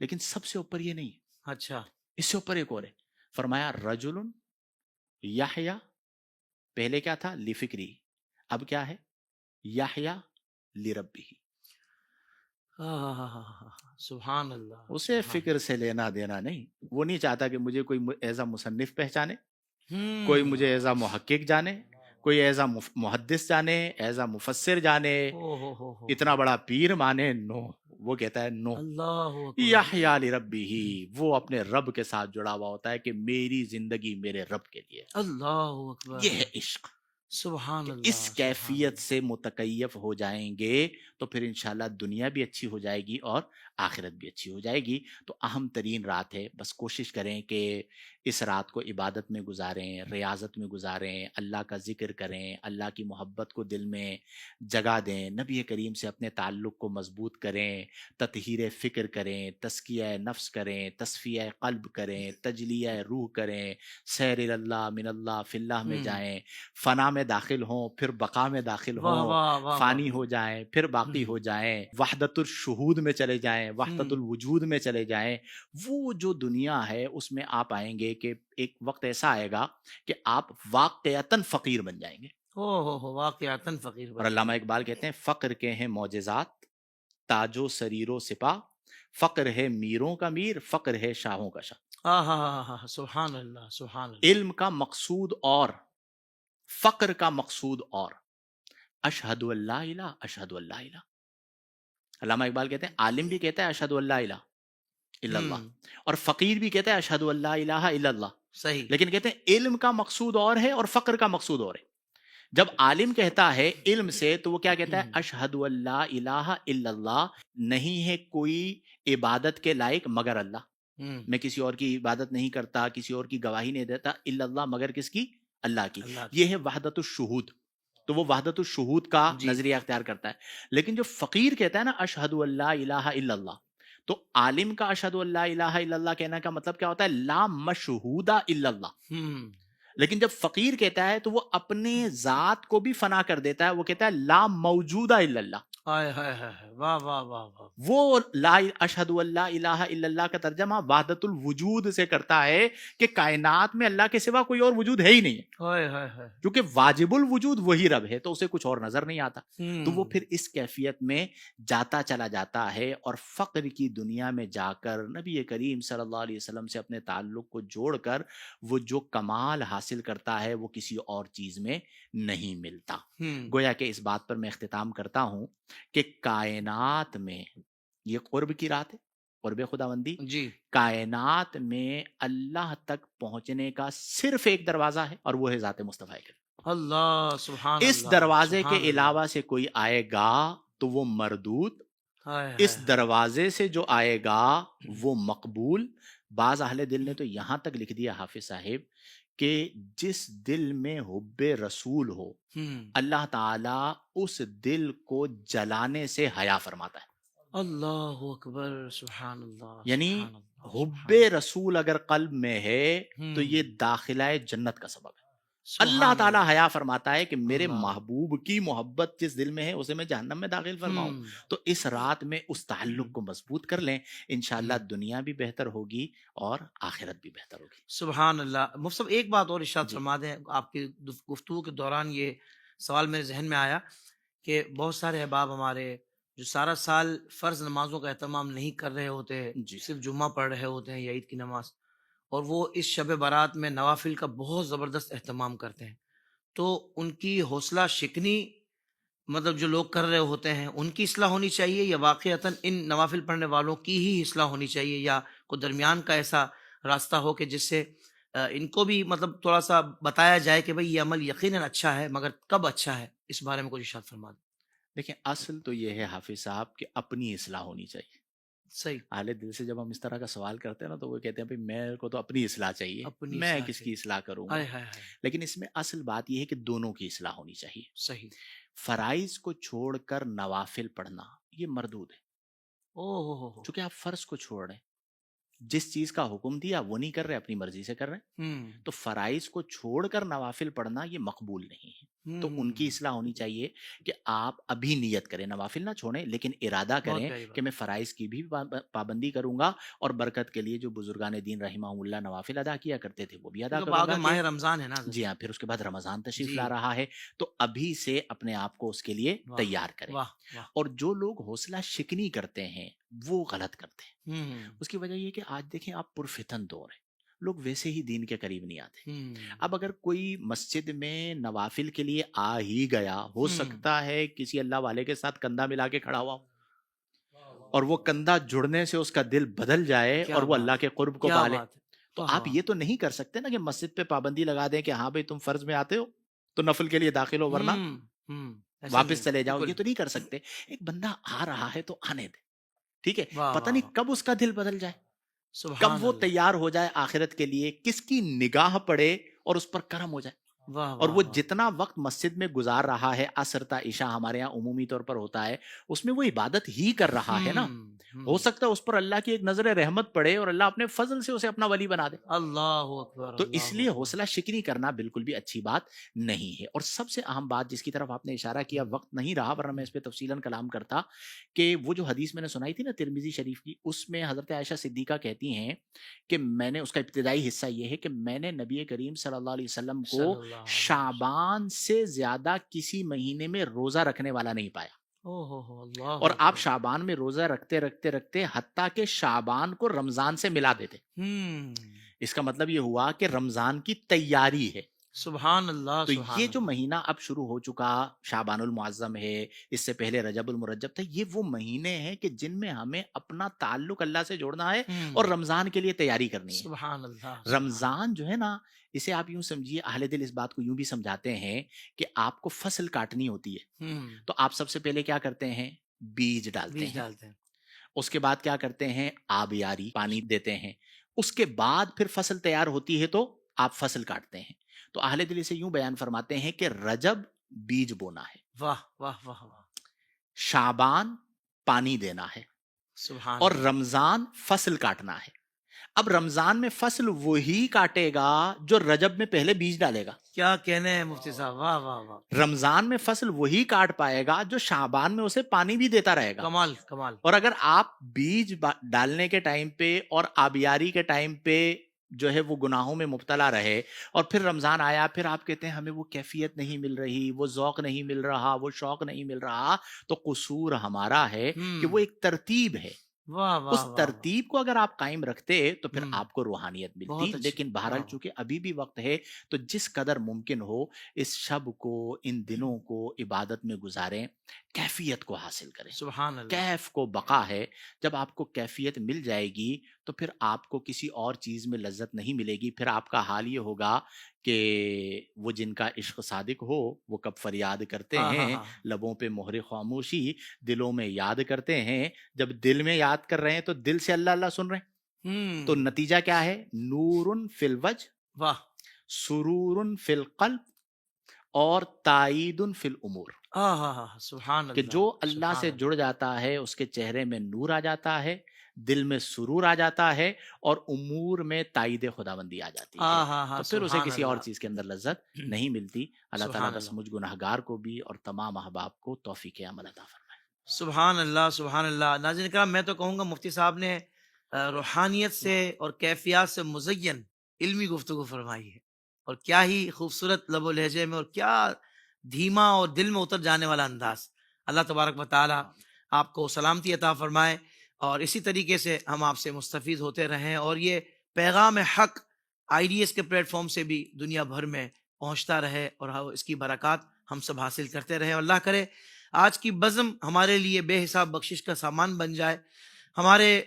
لیکن سب سے اوپر یہ نہیں ہے. اچھا. اس سے اوپر ایک اور ہے. فرمایا رجل یحیا، پہلے کیا تھا؟ لفکری، اب کیا ہے؟ یحیا لربہ. سبحان اللہ. اسے فکر سے لینا دینا نہیں. وہ نہیں چاہتا کہ مجھے کوئی ایز اے مصنف پہچانے، کوئی مجھے ایز اے محقق جانے، کوئی ایز اے محدث جانے، ایز اے مفسر جانے، اتنا بڑا پیر مانے. نو، وہ کہتا ہے نو. اللہ یحییٰ لربہ، وہ اپنے رب کے ساتھ جڑا ہوا ہوتا ہے کہ میری زندگی میرے رب کے لیے. اللہ اکبر. یہ ہے عشق. سبحان اللہ. اس کیفیت سے متکیف ہو جائیں گے تو پھر انشاءاللہ دنیا بھی اچھی ہو جائے گی اور آخرت بھی اچھی ہو جائے گی. تو اہم ترین رات ہے، بس کوشش کریں کہ اس رات کو عبادت میں گزاریں، ریاضت میں گزاریں، اللہ کا ذکر کریں، اللہ کی محبت کو دل میں جگہ دیں، نبی کریم سے اپنے تعلق کو مضبوط کریں، تطہیر فکر کریں، تزکیہ نفس کریں، تصفیہ قلب کریں، تجلیہ روح کریں، سیر اللہ من اللہ فی اللہ میں جائیں، فنا میں داخل ہوں، پھر بقا میں داخل ہوں، فانی ہو جائیں، پھر باقی ہو جائیں، وحدت الشہود میں چلے جائیں، وحدت الوجود میں چلے جائیں. وہ جو دنیا ہے اس میں آپ آئیں گے کہ ایک وقت ایسا آئے گا کہ آپ واقعتاً فقیر بن جائیں گے. واقعتاً فقیر. اور علامہ اقبال کہتے ہیں فقر کے ہیں معجزات، تاج و سریر و سپاہ، فقر ہے میروں کا میر، فقر ہے شاہوں کا شاہ. سبحان اللہ. سبحان اللہ. علم کا مقصود اور فقر کا مقصود اور. اشہد اللہ الہ، اشہد اللہ الہ. علامہ اقبال کہتے ہیں عالم بھی کہتا ہے اشہد اللہ الہ الا اللہ، اور فقیر بھی کہتا ہے اشہد اللہ الہ الا اللہ. صحیح. لیکن کہتے ہیں علم کا مقصود اور ہے اور فقر کا مقصود اور ہے. جب عالم کہتا ہے علم سے تو وہ کیا کہتا ہے؟ اشہد اللہ الہ الا اللہ، نہیں ہے کوئی عبادت کے لائق مگر اللہ. میں کسی اور کی عبادت نہیں کرتا، کسی اور کی گواہی نہیں دیتا، الا اللہ، مگر کس کی؟ اللہ کی. یہ ہے وحدت الشہود. تو وہ وحدت الشہود کا نظریہ اختیار کرتا ہے. لیکن جو فقیر کہتا ہے نا اشہد اللہ الہ الا اللہ، تو عالم کا اشہد اللہ الہ الا اللہ کہنے کا مطلب کیا ہوتا ہے؟ لا مشہود الا اللہ. لیکن جب فقیر کہتا ہے تو وہ اپنے ذات کو بھی فنا کر دیتا ہے، وہ کہتا ہے لا موجود الا اللہ. واہ واہ واہ. وہ لا اشہد اللہ الہ الا اللہ کا ترجمہ وحدت الوجود سے کرتا ہے کہ کائنات میں اللہ کے سوا کوئی اور وجود ہے ہی نہیں ہے، کیونکہ واجب الوجود وہی رب ہے تو اسے کچھ اور نظر نہیں آتا. تو وہ پھر اس کیفیت میں جاتا چلا جاتا ہے اور فقر کی دنیا میں جا کر نبی کریم صلی اللہ علیہ وسلم سے اپنے تعلق کو جوڑ کر وہ جو کمال حاصل کرتا ہے وہ کسی اور چیز میں نہیں ملتا. گویا کہ اس بات پر میں اختتام کرتا ہوں کہ کائنات میں یہ قرب کی رات ہے، قرب خداوندی. جی. کائنات میں اللہ تک پہنچنے کا صرف ایک دروازہ ہے اور وہ ہے ذات مصطفیٰ کریم. اللہ سبحان اللہ. اس دروازے کے علاوہ سے کوئی آئے گا تو وہ مردود، اس دروازے سے جو آئے گا وہ مقبول. بعض اہل دل نے تو یہاں تک لکھ دیا حافظ صاحب کہ جس دل میں حب رسول ہو اللہ تعالیٰ اس دل کو جلانے سے حیا فرماتا ہے. اللہ اکبر. سبحان اللہ. یعنی حب رسول اگر قلب میں ہے تو یہ داخلہ جنت کا سبب ہے. اللہ تعالیٰ حیا فرماتا ہے کہ میرے محبوب کی محبت جس دل میں ہے اسے میں جہنم میں داخل فرماؤں. تو اس رات میں اس تعلق کو مضبوط کر لیں، انشاءاللہ دنیا بھی بہتر ہوگی اور آخرت بھی بہتر ہوگی. سبحان اللہ. مفتی صاحب ایک بات اور ارشاد فرما دیں. آپ کی گفتگو کے دوران یہ سوال میرے ذہن میں آیا کہ بہت سارے احباب ہمارے جو سارا سال فرض نمازوں کا اہتمام نہیں کر رہے ہوتے، صرف جمعہ پڑھ رہے ہوتے ہیں یا عید کی نماز، اور وہ اس شب برات میں نوافل کا بہت زبردست اہتمام کرتے ہیں، تو ان کی حوصلہ شکنی مطلب جو لوگ کر رہے ہوتے ہیں ان کی اصلاح ہونی چاہیے یا واقعتاً ان نوافل پڑھنے والوں کی ہی اصلاح ہونی چاہیے، یا کوئی درمیان کا ایسا راستہ ہو کہ جس سے ان کو بھی مطلب تھوڑا سا بتایا جائے کہ بھئی یہ عمل یقیناً اچھا ہے مگر کب اچھا ہے؟ اس بارے میں کچھ ارشاد فرما دیں. دیکھیں اصل تو یہ ہے حافظ صاحب کہ اپنی اصلاح ہونی چاہیے. صحیح. اہل دل سے جب ہم اس طرح کا سوال کرتے ہیں نا تو وہ کہتے ہیں بھئی میرے کو تو اپنی اصلاح چاہیے، میں کس کی اصلاح کروں گا. لیکن اس میں اصل بات یہ ہے کہ دونوں کی اصلاح ہونی چاہیے. صحیح. فرائض کو چھوڑ کر نوافل پڑھنا یہ مردود ہے، اوہ چونکہ آپ فرض کو چھوڑ رہے ہیں، جس چیز کا حکم دیا وہ نہیں کر رہے، اپنی مرضی سے کر رہے ہیں، تو فرائض کو چھوڑ کر نوافل پڑھنا یہ مقبول نہیں ہے۔ تو ان کی اصلاح ہونی چاہیے کہ آپ ابھی نیت کریں، نوافل نہ چھوڑیں لیکن ارادہ کریں کہ میں فرائض کی بھی پابندی کروں گا، اور برکت کے لیے جو بزرگان دین رحمہ اللہ نوافل ادا کیا کرتے تھے وہ بھی ادا کروں گا۔ ماہ رمضان ہے نا جی ہاں، پھر اس کے بعد رمضان تشریف جی۔ لا رہا ہے، تو ابھی سے اپنے آپ کو اس کے لیے واہ، تیار کریں۔ واہ واہ۔ اور جو لوگ حوصلہ شکنی کرتے ہیں وہ غلط کرتے ہیں۔ اس کی وجہ یہ کہ آج دیکھیں آپ پرفتن دور ہے، لوگ ویسے ہی دین کے قریب نہیں آتے۔ اب اگر کوئی مسجد میں نوافل کے لیے آ ہی گیا، ہو سکتا ہے کسی اللہ والے کے ساتھ کندھا ملا کے کھڑا ہوا ہو، اور وہ کندھا جڑنے سے اس کا دل بدل جائے اور وہ اللہ کے قرب کو پالے۔ تو آپ یہ تو نہیں کر سکتے نا کہ مسجد پہ پابندی لگا دیں کہ ہاں بھائی تم فرض میں آتے ہو تو نفل کے لیے داخل ہو، ورنہ واپس چلے جاؤ۔ یہ تو نہیں کر سکتے۔ ایک بندہ آ رہا ہے تو آنے دے، ٹھیک ہے، پتہ نہیں کب اس کا دل بدل جائے، کب وہ تیار ہو جائے آخرت کے لیے، کس کی نگاہ پڑے اور اس پر کرم ہو جائے۔ اور وہ جتنا وقت مسجد میں گزار رہا ہے، عصر تا عشاء ہمارے یہاں عمومی طور پر ہوتا ہے، اس میں وہ عبادت ہی کر رہا ہے نا، ہو سکتا ہے اس پر اللہ کی ایک نظر رحمت پڑے اور اللہ اپنے فضل سے اسے اپنا ولی بنا دے۔ اللہ اکبر۔ تو اس لیے حوصلہ شکنی کرنا بالکل بھی اچھی بات نہیں ہے۔ اور سب سے اہم بات جس کی طرف آپ نے اشارہ کیا، وقت نہیں رہا ورنہ میں اس پہ تفصیلاً کلام کرتا، کہ وہ جو حدیث میں نے سنائی تھی نا ترمذی شریف کی، اس میں حضرت عائشہ صدیقہ کہتی ہیں کہ میں نے، اس کا ابتدائی حصہ یہ ہے کہ میں نے نبی کریم صلی اللہ علیہ وسلم کو شعبان سے زیادہ کسی مہینے میں روزہ رکھنے والا نہیں پایا۔ اور آپ شعبان میں روزہ رکھتے رکھتے رکھتے حتیٰ کہ شعبان کو رمضان سے ملا دیتے۔ اس کا مطلب یہ ہوا کہ رمضان کی تیاری ہے۔ سبحان اللہ۔ تو یہ جو مہینہ اب شروع ہو چکا، شعبان المعظم ہے، اس سے پہلے رجب المرجب تھا، یہ وہ مہینے ہیں کہ جن میں ہمیں اپنا تعلق اللہ سے جوڑنا ہے اور رمضان کے لیے تیاری کرنی ہے۔ سبحان اللہ۔ رمضان جو ہے نا، اسے آپ یوں سمجھیے، اہل دل اس بات کو یوں بھی سمجھاتے ہیں کہ آپ کو فصل کاٹنی ہوتی ہے تو آپ سب سے پہلے کیا کرتے ہیں؟ بیج ڈالتے ہیں۔ اس کے بعد کیا کرتے ہیں؟ آبیاری، پانی دیتے ہیں۔ اس کے بعد پھر فصل تیار ہوتی ہے تو آپ فصل کاٹتے ہیں۔ تو اہل دل اسے یوں بیان فرماتے ہیں کہ رجب بیج بونا ہے، واہ واہ واہ واہ، شعبان پانی دینا ہے، سبحان اور رمضان فصل کاٹنا ہے۔ اب رمضان میں فصل وہی کاٹے گا جو رجب میں پہلے بیج ڈالے گا۔ کیا کہنے ہیں مفتی صاحب، واہ واہ واہ۔ رمضان میں فصل وہی کاٹ پائے گا جو شعبان میں اسے پانی بھی دیتا رہے گا۔ کمال کمال۔ اور اگر آپ بیج ڈالنے کے ٹائم پہ اور آبیاری کے ٹائم پہ جو ہے وہ گناہوں میں مبتلا رہے، اور پھر رمضان آیا، پھر آپ کہتے ہیں ہمیں وہ کیفیت نہیں مل رہی، وہ ذوق نہیں مل رہا، وہ شوق نہیں مل رہا، تو قصور ہمارا ہے کہ وہ ایک ترتیب ہے۔ اس ترتیب کو اگر آپ قائم رکھتے تو پھر آپ کو روحانیت ملتی۔ لیکن بہرحال چونکہ ابھی بھی وقت ہے تو جس قدر ممکن ہو اس شب کو، ان دنوں کو عبادت میں گزاریں، کیفیت کو حاصل کریں۔ سبحان اللہ۔ کیف کو بقا ہے۔ جب آپ کو کیفیت مل جائے گی تو پھر آپ کو کسی اور چیز میں لذت نہیں ملے گی۔ پھر آپ کا حال یہ ہوگا کہ وہ جن کا عشق صادق ہو وہ کب فریاد کرتے ہیں، لبوں پہ مہر خاموشی، دلوں میں یاد کرتے ہیں۔ جب دل میں یاد کر رہے ہیں تو دل سے اللہ اللہ سن رہے ہیں، تو نتیجہ کیا ہے؟ نور فی الوجہ، واہ، سرور فی القلب، اور تائید فی الامور۔ سبحان اللہ۔ کہ جو اللہ سے جڑ جاتا ہے اس کے چہرے میں نور آ جاتا ہے، دل میں سرور آ جاتا ہے، اور امور میں تائید خداوندی آ جاتی ہے۔ تو پھر اسے کسی اور چیز کے اندر لذت نہیں ملتی۔ اللہ تعالیٰ بس مجھ گناہگار کو بھی اور تمام احباب کو توفیق عمل عطا فرمائے۔ سبحان اللہ سبحان اللہ۔ ناظرین کرام، میں تو کہوں گا مفتی صاحب نے روحانیت سے اور کیفیات سے مزین علمی گفتگو فرمائی ہے، اور کیا ہی خوبصورت لب و لہجے میں، اور کیا دھیما اور دل میں اتر جانے والا انداز۔ اللہ تبارک و تعالی آپ کو سلامتی عطا فرمائے، اور اسی طریقے سے ہم آپ سے مستفید ہوتے رہیں، اور یہ پیغام حق IDS کے پلیٹ فارم سے بھی دنیا بھر میں پہنچتا رہے، اور اس کی برکات ہم سب حاصل کرتے رہے۔ اللہ کرے آج کی بزم ہمارے لیے بے حساب بخشش کا سامان بن جائے، ہمارے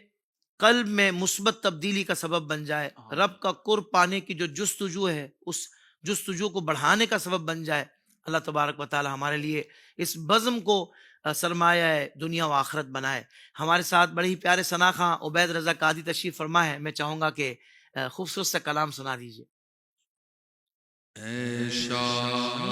قلب میں مثبت تبدیلی کا سبب بن جائے، رب کا قرب پانے کی جو جستجو ہے اس جستجو کو بڑھانے کا سبب بن جائے۔ اللہ تبارک و تعالی ہمارے لیے اس بزم کو سرمایہ دنیا و آخرت بنائے۔ ہمارے ساتھ بڑے ہی پیارے ثنا خاں عبید رضا قادری تشریف فرما ہے، میں چاہوں گا کہ خوبصورت سا کلام سنا دیجیے۔ اے شاہ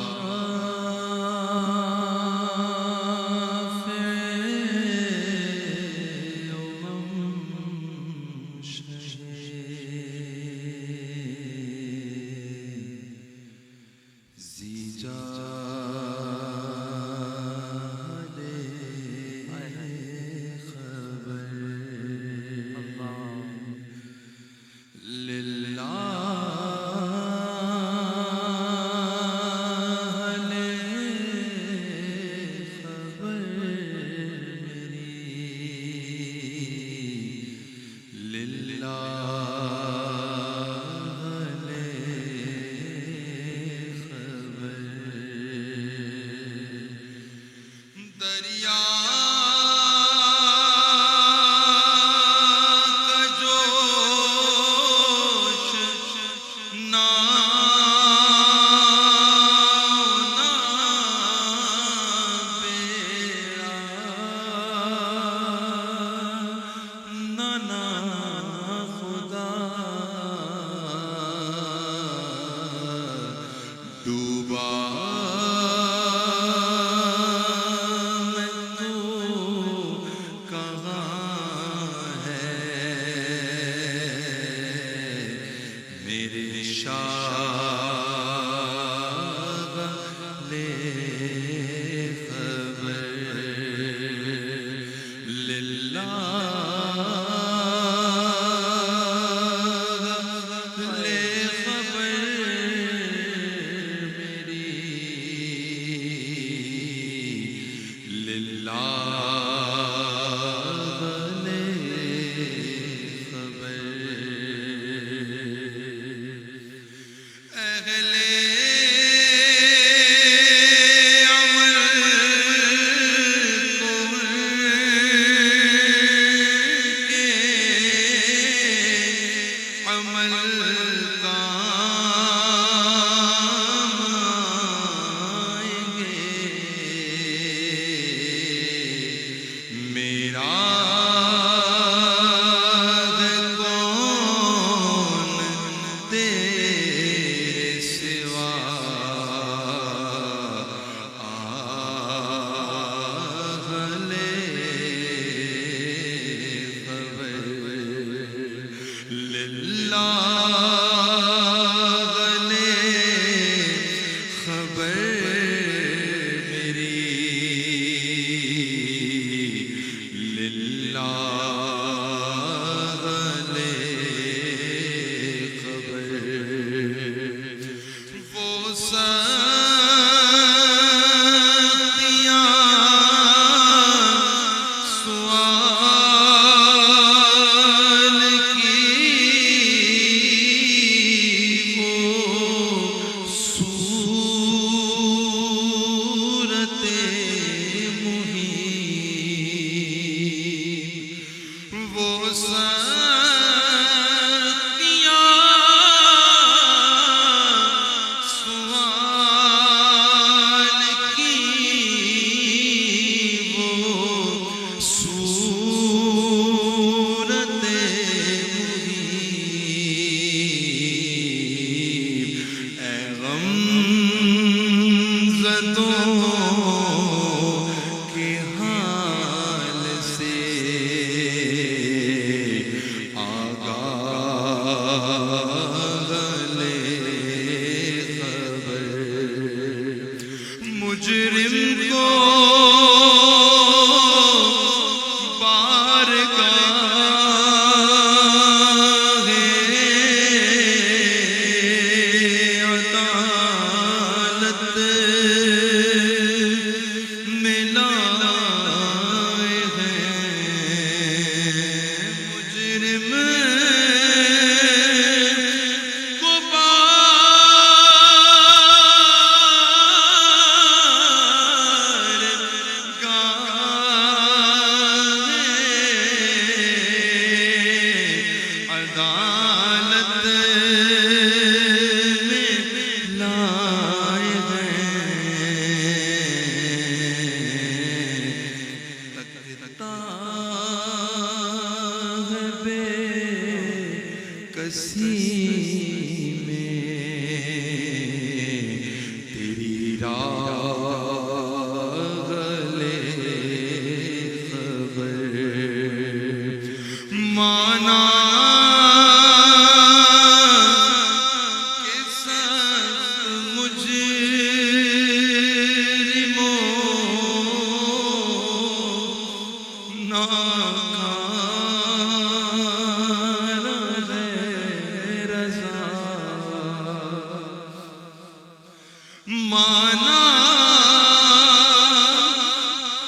مانا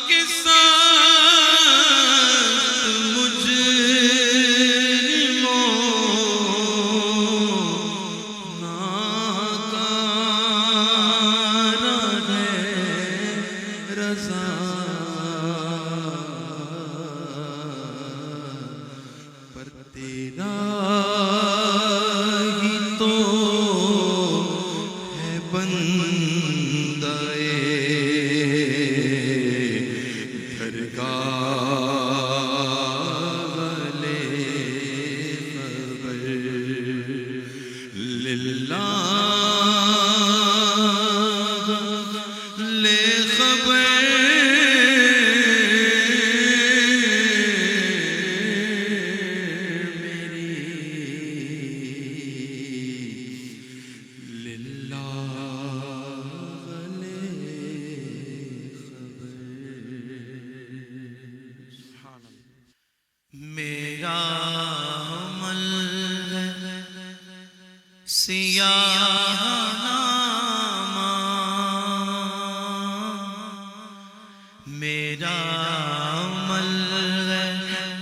کے ساتھ مجرموں ناکارہ ہے رضا پر تیرا ہی تو ہے بندہ درگاہ والے خبر للہ لے خبر میرا عمل سیاہ نامہ میرا عمل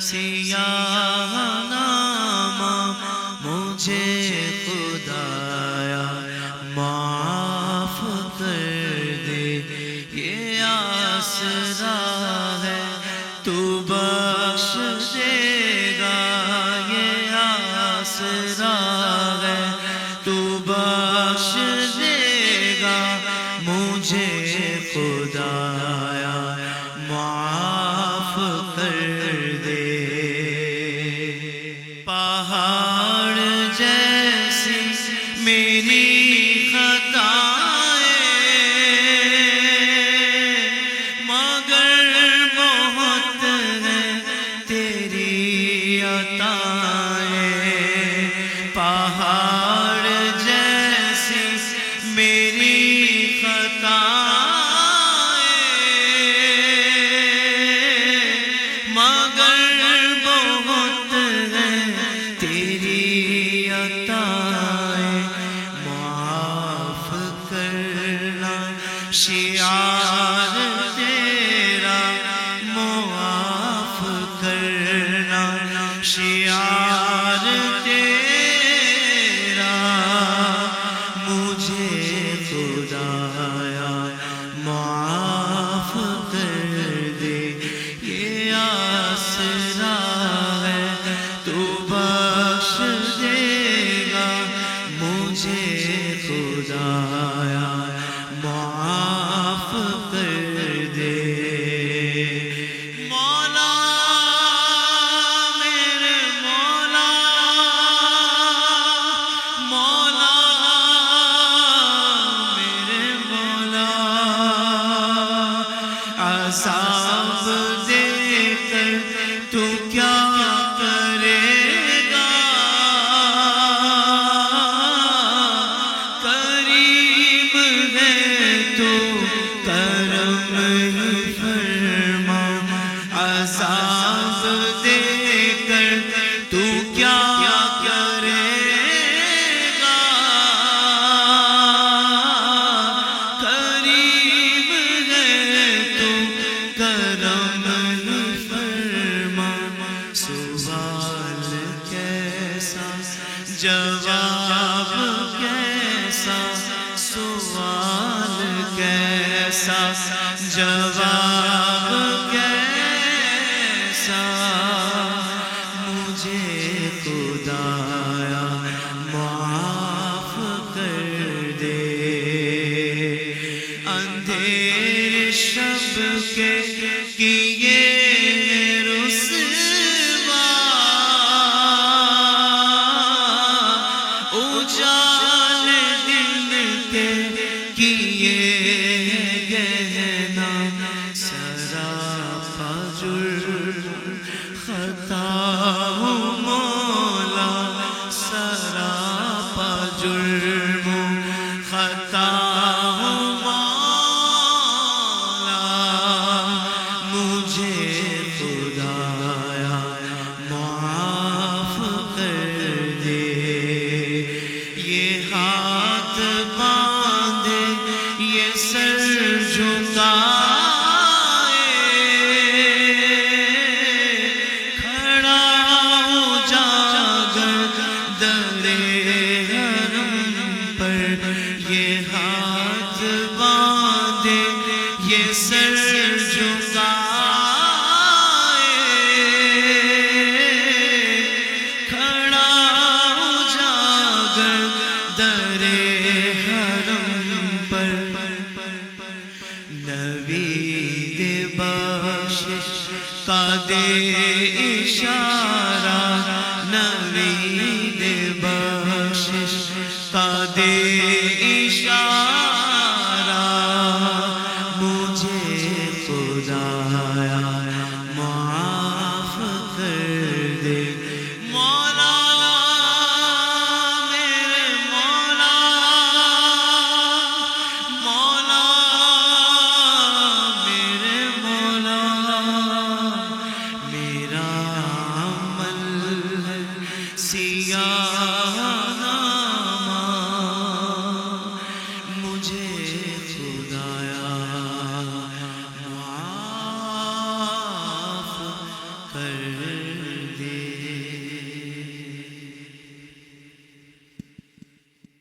سیاہ نامہ مجھے خدایا معاف کر دے یہ آسرا ہے تو بخش دے گا یہ آسرا ہے تو بخش دے گا مجھے خدایا معاف کر دے پہاڑ جیسی میری خطائیں مگر بہت ہے تیری عطائیں پہاڑ جیسی میری خطائیں مگر بہت ہے تیری عطائیں معاف کرنا شعار تیرا معاف کرنا شعار تیرا مجھے خدایا معاف کر دے یہ آسرا ہے تو بخش دے گا مجھے خدایا معاف کر دے مولا میرے مولا مولا میرے مولا عذاب دے کر تو کیا کرے گا کریم ہے تو کرم ہی فرما عذاب دے کر تو کیا کرے گا کریم ہے تو کرم ہی فرما سوال کیسا جواب کیسا سوال کیسا جواب کیسا مجھے خدایا معاف کر دے اندھیر شب کے کیے رسوا اجال دن کے کیے گہنا سراپا جرم خطا ہوں مولا سراپا جرم خطا ہوں مولا مجھے خدایا معاف کر دے یہ ہاتھ باندھے یہ سر جھکائے کھڑا ہو جاگر در حرم پر یہ ہاتھ باندھے یہ سر جھکائے کھڑا ہو جاگر در حرم پر نوید بخشش کا دے اشارہ نوید بخشش کا دے اشارہ مجھے خدایا معاف کر دے مولا میرے مولا مولا میرے مولا میرا عمل سیاہ نامہ مجھے خدایا معاف کر دے۔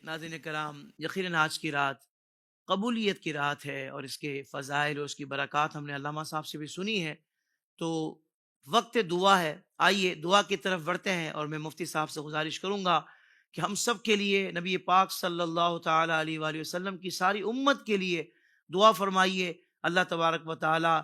ناظرین کرام، یقیناً آج کی رات قبولیت کی رات ہے اور اس کے فضائل اور اس کی برکات ہم نے علامہ صاحب سے بھی سنی ہے، تو وقت دعا ہے۔ آئیے دعا کی طرف بڑھتے ہیں، اور میں مفتی صاحب سے گزارش کروں گا کہ ہم سب کے لیے نبی پاک صلی اللہ تعالی علیہ وآلہ وسلم کی ساری امت کے لیے دعا فرمائیے۔ اللہ تبارک و تعالی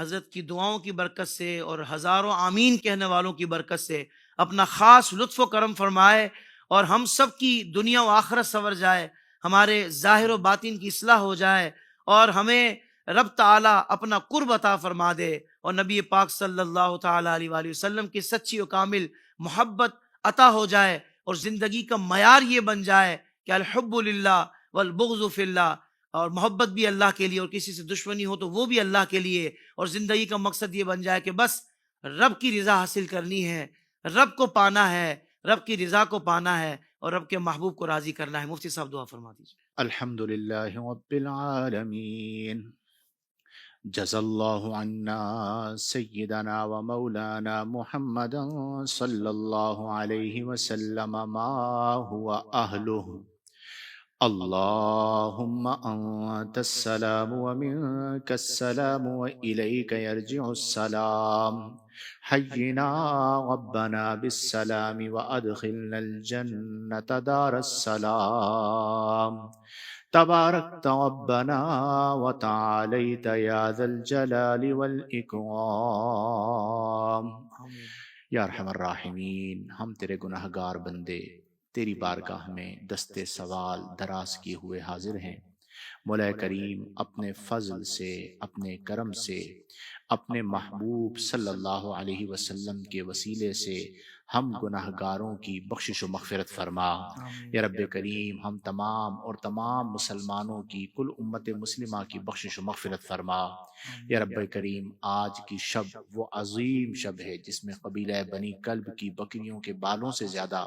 حضرت کی دعاؤں کی برکت سے اور ہزاروں آمین کہنے والوں کی برکت سے اپنا خاص لطف و کرم فرمائے، اور ہم سب کی دنیا و آخرت سنور جائے، ہمارے ظاہر و باطن کی اصلاح ہو جائے، اور ہمیں رب تعالیٰ اپنا قرب عطا فرما دے، اور نبی پاک صلی اللہ تعالیٰ علیہ وآلہ وسلم کی سچی و کامل محبت عطا ہو جائے، اور زندگی کا معیار یہ بن جائے کہ الحب للہ والبغض فی اللہ، اور محبت بھی اللہ کے لیے، اور کسی سے دشمنی ہو تو وہ بھی اللہ کے لیے، اور زندگی کا مقصد یہ بن جائے کہ بس رب کی رضا حاصل کرنی ہے، رب کو پانا ہے، رب کی رضا کو پانا ہے، اور رب کے محبوب کو راضی کرنا ہے۔ مفتی صاحب دعا فرما دیجیے۔ الحمد للہ رب العالمین، جزا اللہ عنا سیدنا و مولانا محمد صلی اللہ علیہ وسلم ما هو اہلہ، اللہم انت السلام و منک السلام و الیک یرجع السلام، حینا ربنا بالسلام و ادخلنا الجنة دار السلام، تبارکت ربنا وتعالیت یا ذا الجلال والاکرام۔ یا ارحم الراحمین، ہم تیرے گناہ گار بندے تیری بارگاہ میں دستے سوال دراز کیے ہوئے حاضر ہیں۔ مولا کریم اپنے فضل سے، اپنے کرم سے، اپنے محبوب صلی اللہ علیہ وسلم کے وسیلے سے ہم گناہ گاروں کی بخشش و مغفرت فرما۔ یا رب کریم ہم تمام اور تمام مسلمانوں کی، کل امت مسلمہ کی بخشش و مغفرت فرما۔ یا رب کریم آج کی شب وہ عظیم شب ہے جس میں قبیلہ بنی کلب کی بکریوں کے بالوں سے زیادہ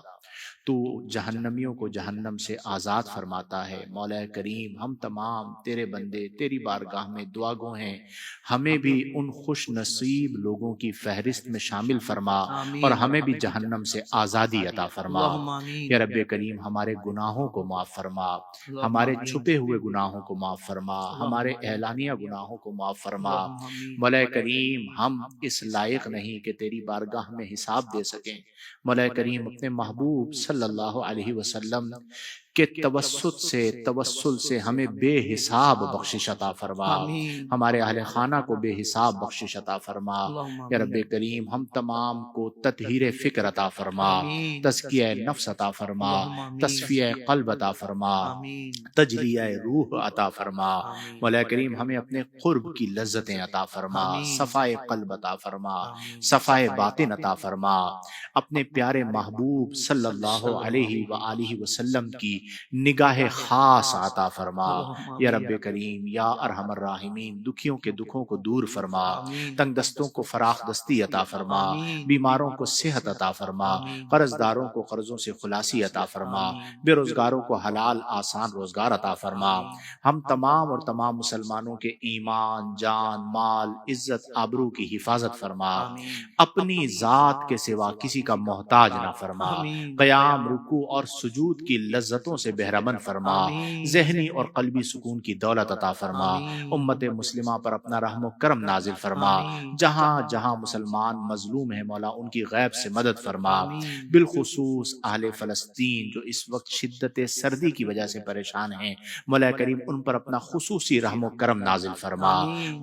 تو جہنمیوں کو جہنم سے آزاد فرماتا ہے۔ مولا کریم ہم تمام تیرے بندے تیری بارگاہ میں دعا گو ہیں، ہمیں بھی ان خوش نصیب لوگوں کی فہرست میں شامل فرما، اور ہمیں بھی جہنم سے آزادی عطا فرما۔ یا رب کریم ہمارے گناہوں کو معاف فرما، ہمارے چھپے ہوئے گناہوں کو معاف فرما، ہمارے اعلانیہ گناہوں کو معاف فرما۔ مولا کریم ہم اس لائق نہیں کہ تیری بارگاہ میں حساب دے سکیں، مولا کریم اپنے محبوب صلی اللہ علیہ وسلم کے توسل سے ہمیں بے حساب بخشش عطا فرما، ہمارے اہل خانہ کو بے حساب بخشش عطا فرما۔ یا رب کریم ہم تمام کو تطہیر فکر عطا فرما، تزکیہ نفس عطا فرما، تصفیہ قلب عطا فرما، تجلیہ روح عطا فرما۔ مولا کریم ہمیں اپنے قرب کی لذتیں عطا فرما، صفائے قلب عطا فرما، صفائے باطن عطا فرما، اپنے پیارے محبوب صلی اللہ علیہ وآلہ وسلم کی نگاہ خاص عطا فرما۔ یا رب کریم یا ارحم الراحمین، دکھیوں کے دکھوں کو دور فرما، تنگ دستوں کو فراخ دستی عطا فرما، بیماروں کو صحت عطا فرما، قرض داروں کو قرضوں سے خلاصی عطا فرما، بے روزگاروں کو حلال آسان روزگار عطا فرما۔ ہم تمام اور تمام مسلمانوں کے ایمان، جان، مال، عزت، آبرو کی حفاظت فرما، اپنی ذات کے سوا کسی کا محتاج نہ فرما، قیام، رکوع اور سجود کی لذتوں سے بہرمند فرما، ذہنی اور قلبی سکون کی دولت عطا فرما، امت مسلمہ پر اپنا رحم و کرم نازل فرما، جہاں جہاں مسلمان مظلوم ہیں مولا ان کی غیب سے مدد فرما، بالخصوص اہل فلسطین جو اس وقت شدت سردی کی وجہ سے پریشان ہیں، مولا کریم ان پر اپنا خصوصی رحم و کرم نازل فرما،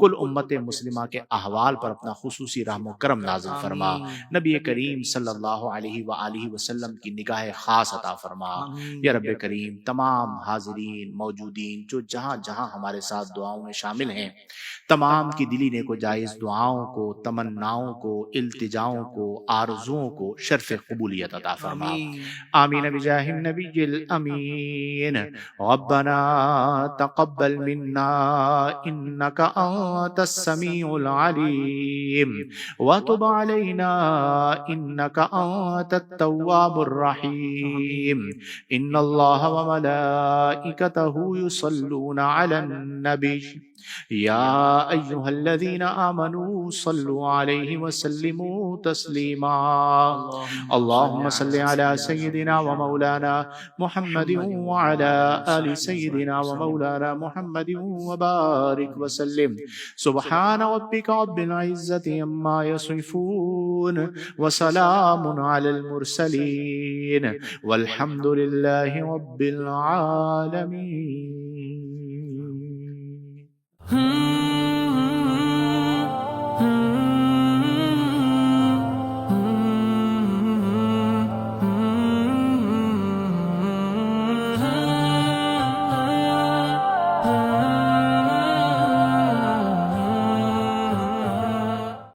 کل امت مسلمہ کے احوال پر اپنا خصوصی رحم و کرم نازل فرما، نبی کریم صلی اللہ علیہ وآلہ وسلم کی نگاہ خاص عطا فرما۔ یا رب کریم تمام حاضرین موجودین جو جہاں جہاں ہمارے ساتھ دعاؤں میں شامل ہیں، تمام کی دلی نیک و جائز دعاؤں کو، تمناؤں کو، التجاؤں کو، آرزوؤں کو شرف قبولیت عطا فرما۔ آمین بجاہ النبی الامین۔ ربنا تقبل منا انک انت السمیع العلیم وتب علینا انک انت التواب الرحیم۔ ان اللہ وملائکتہ یصلون علی النبی یا ایہا الذین آمنوا صلوا علیہ وسلموا تسلیما۔ اللہم صل علی سیدنا ومولانا محمد وعلی آل سیدنا ومولانا محمد وبارک وسلم۔ سبحان ربک رب العزت عما یصفون وسلام علی المرسلین والحمد للہ رب العالمین۔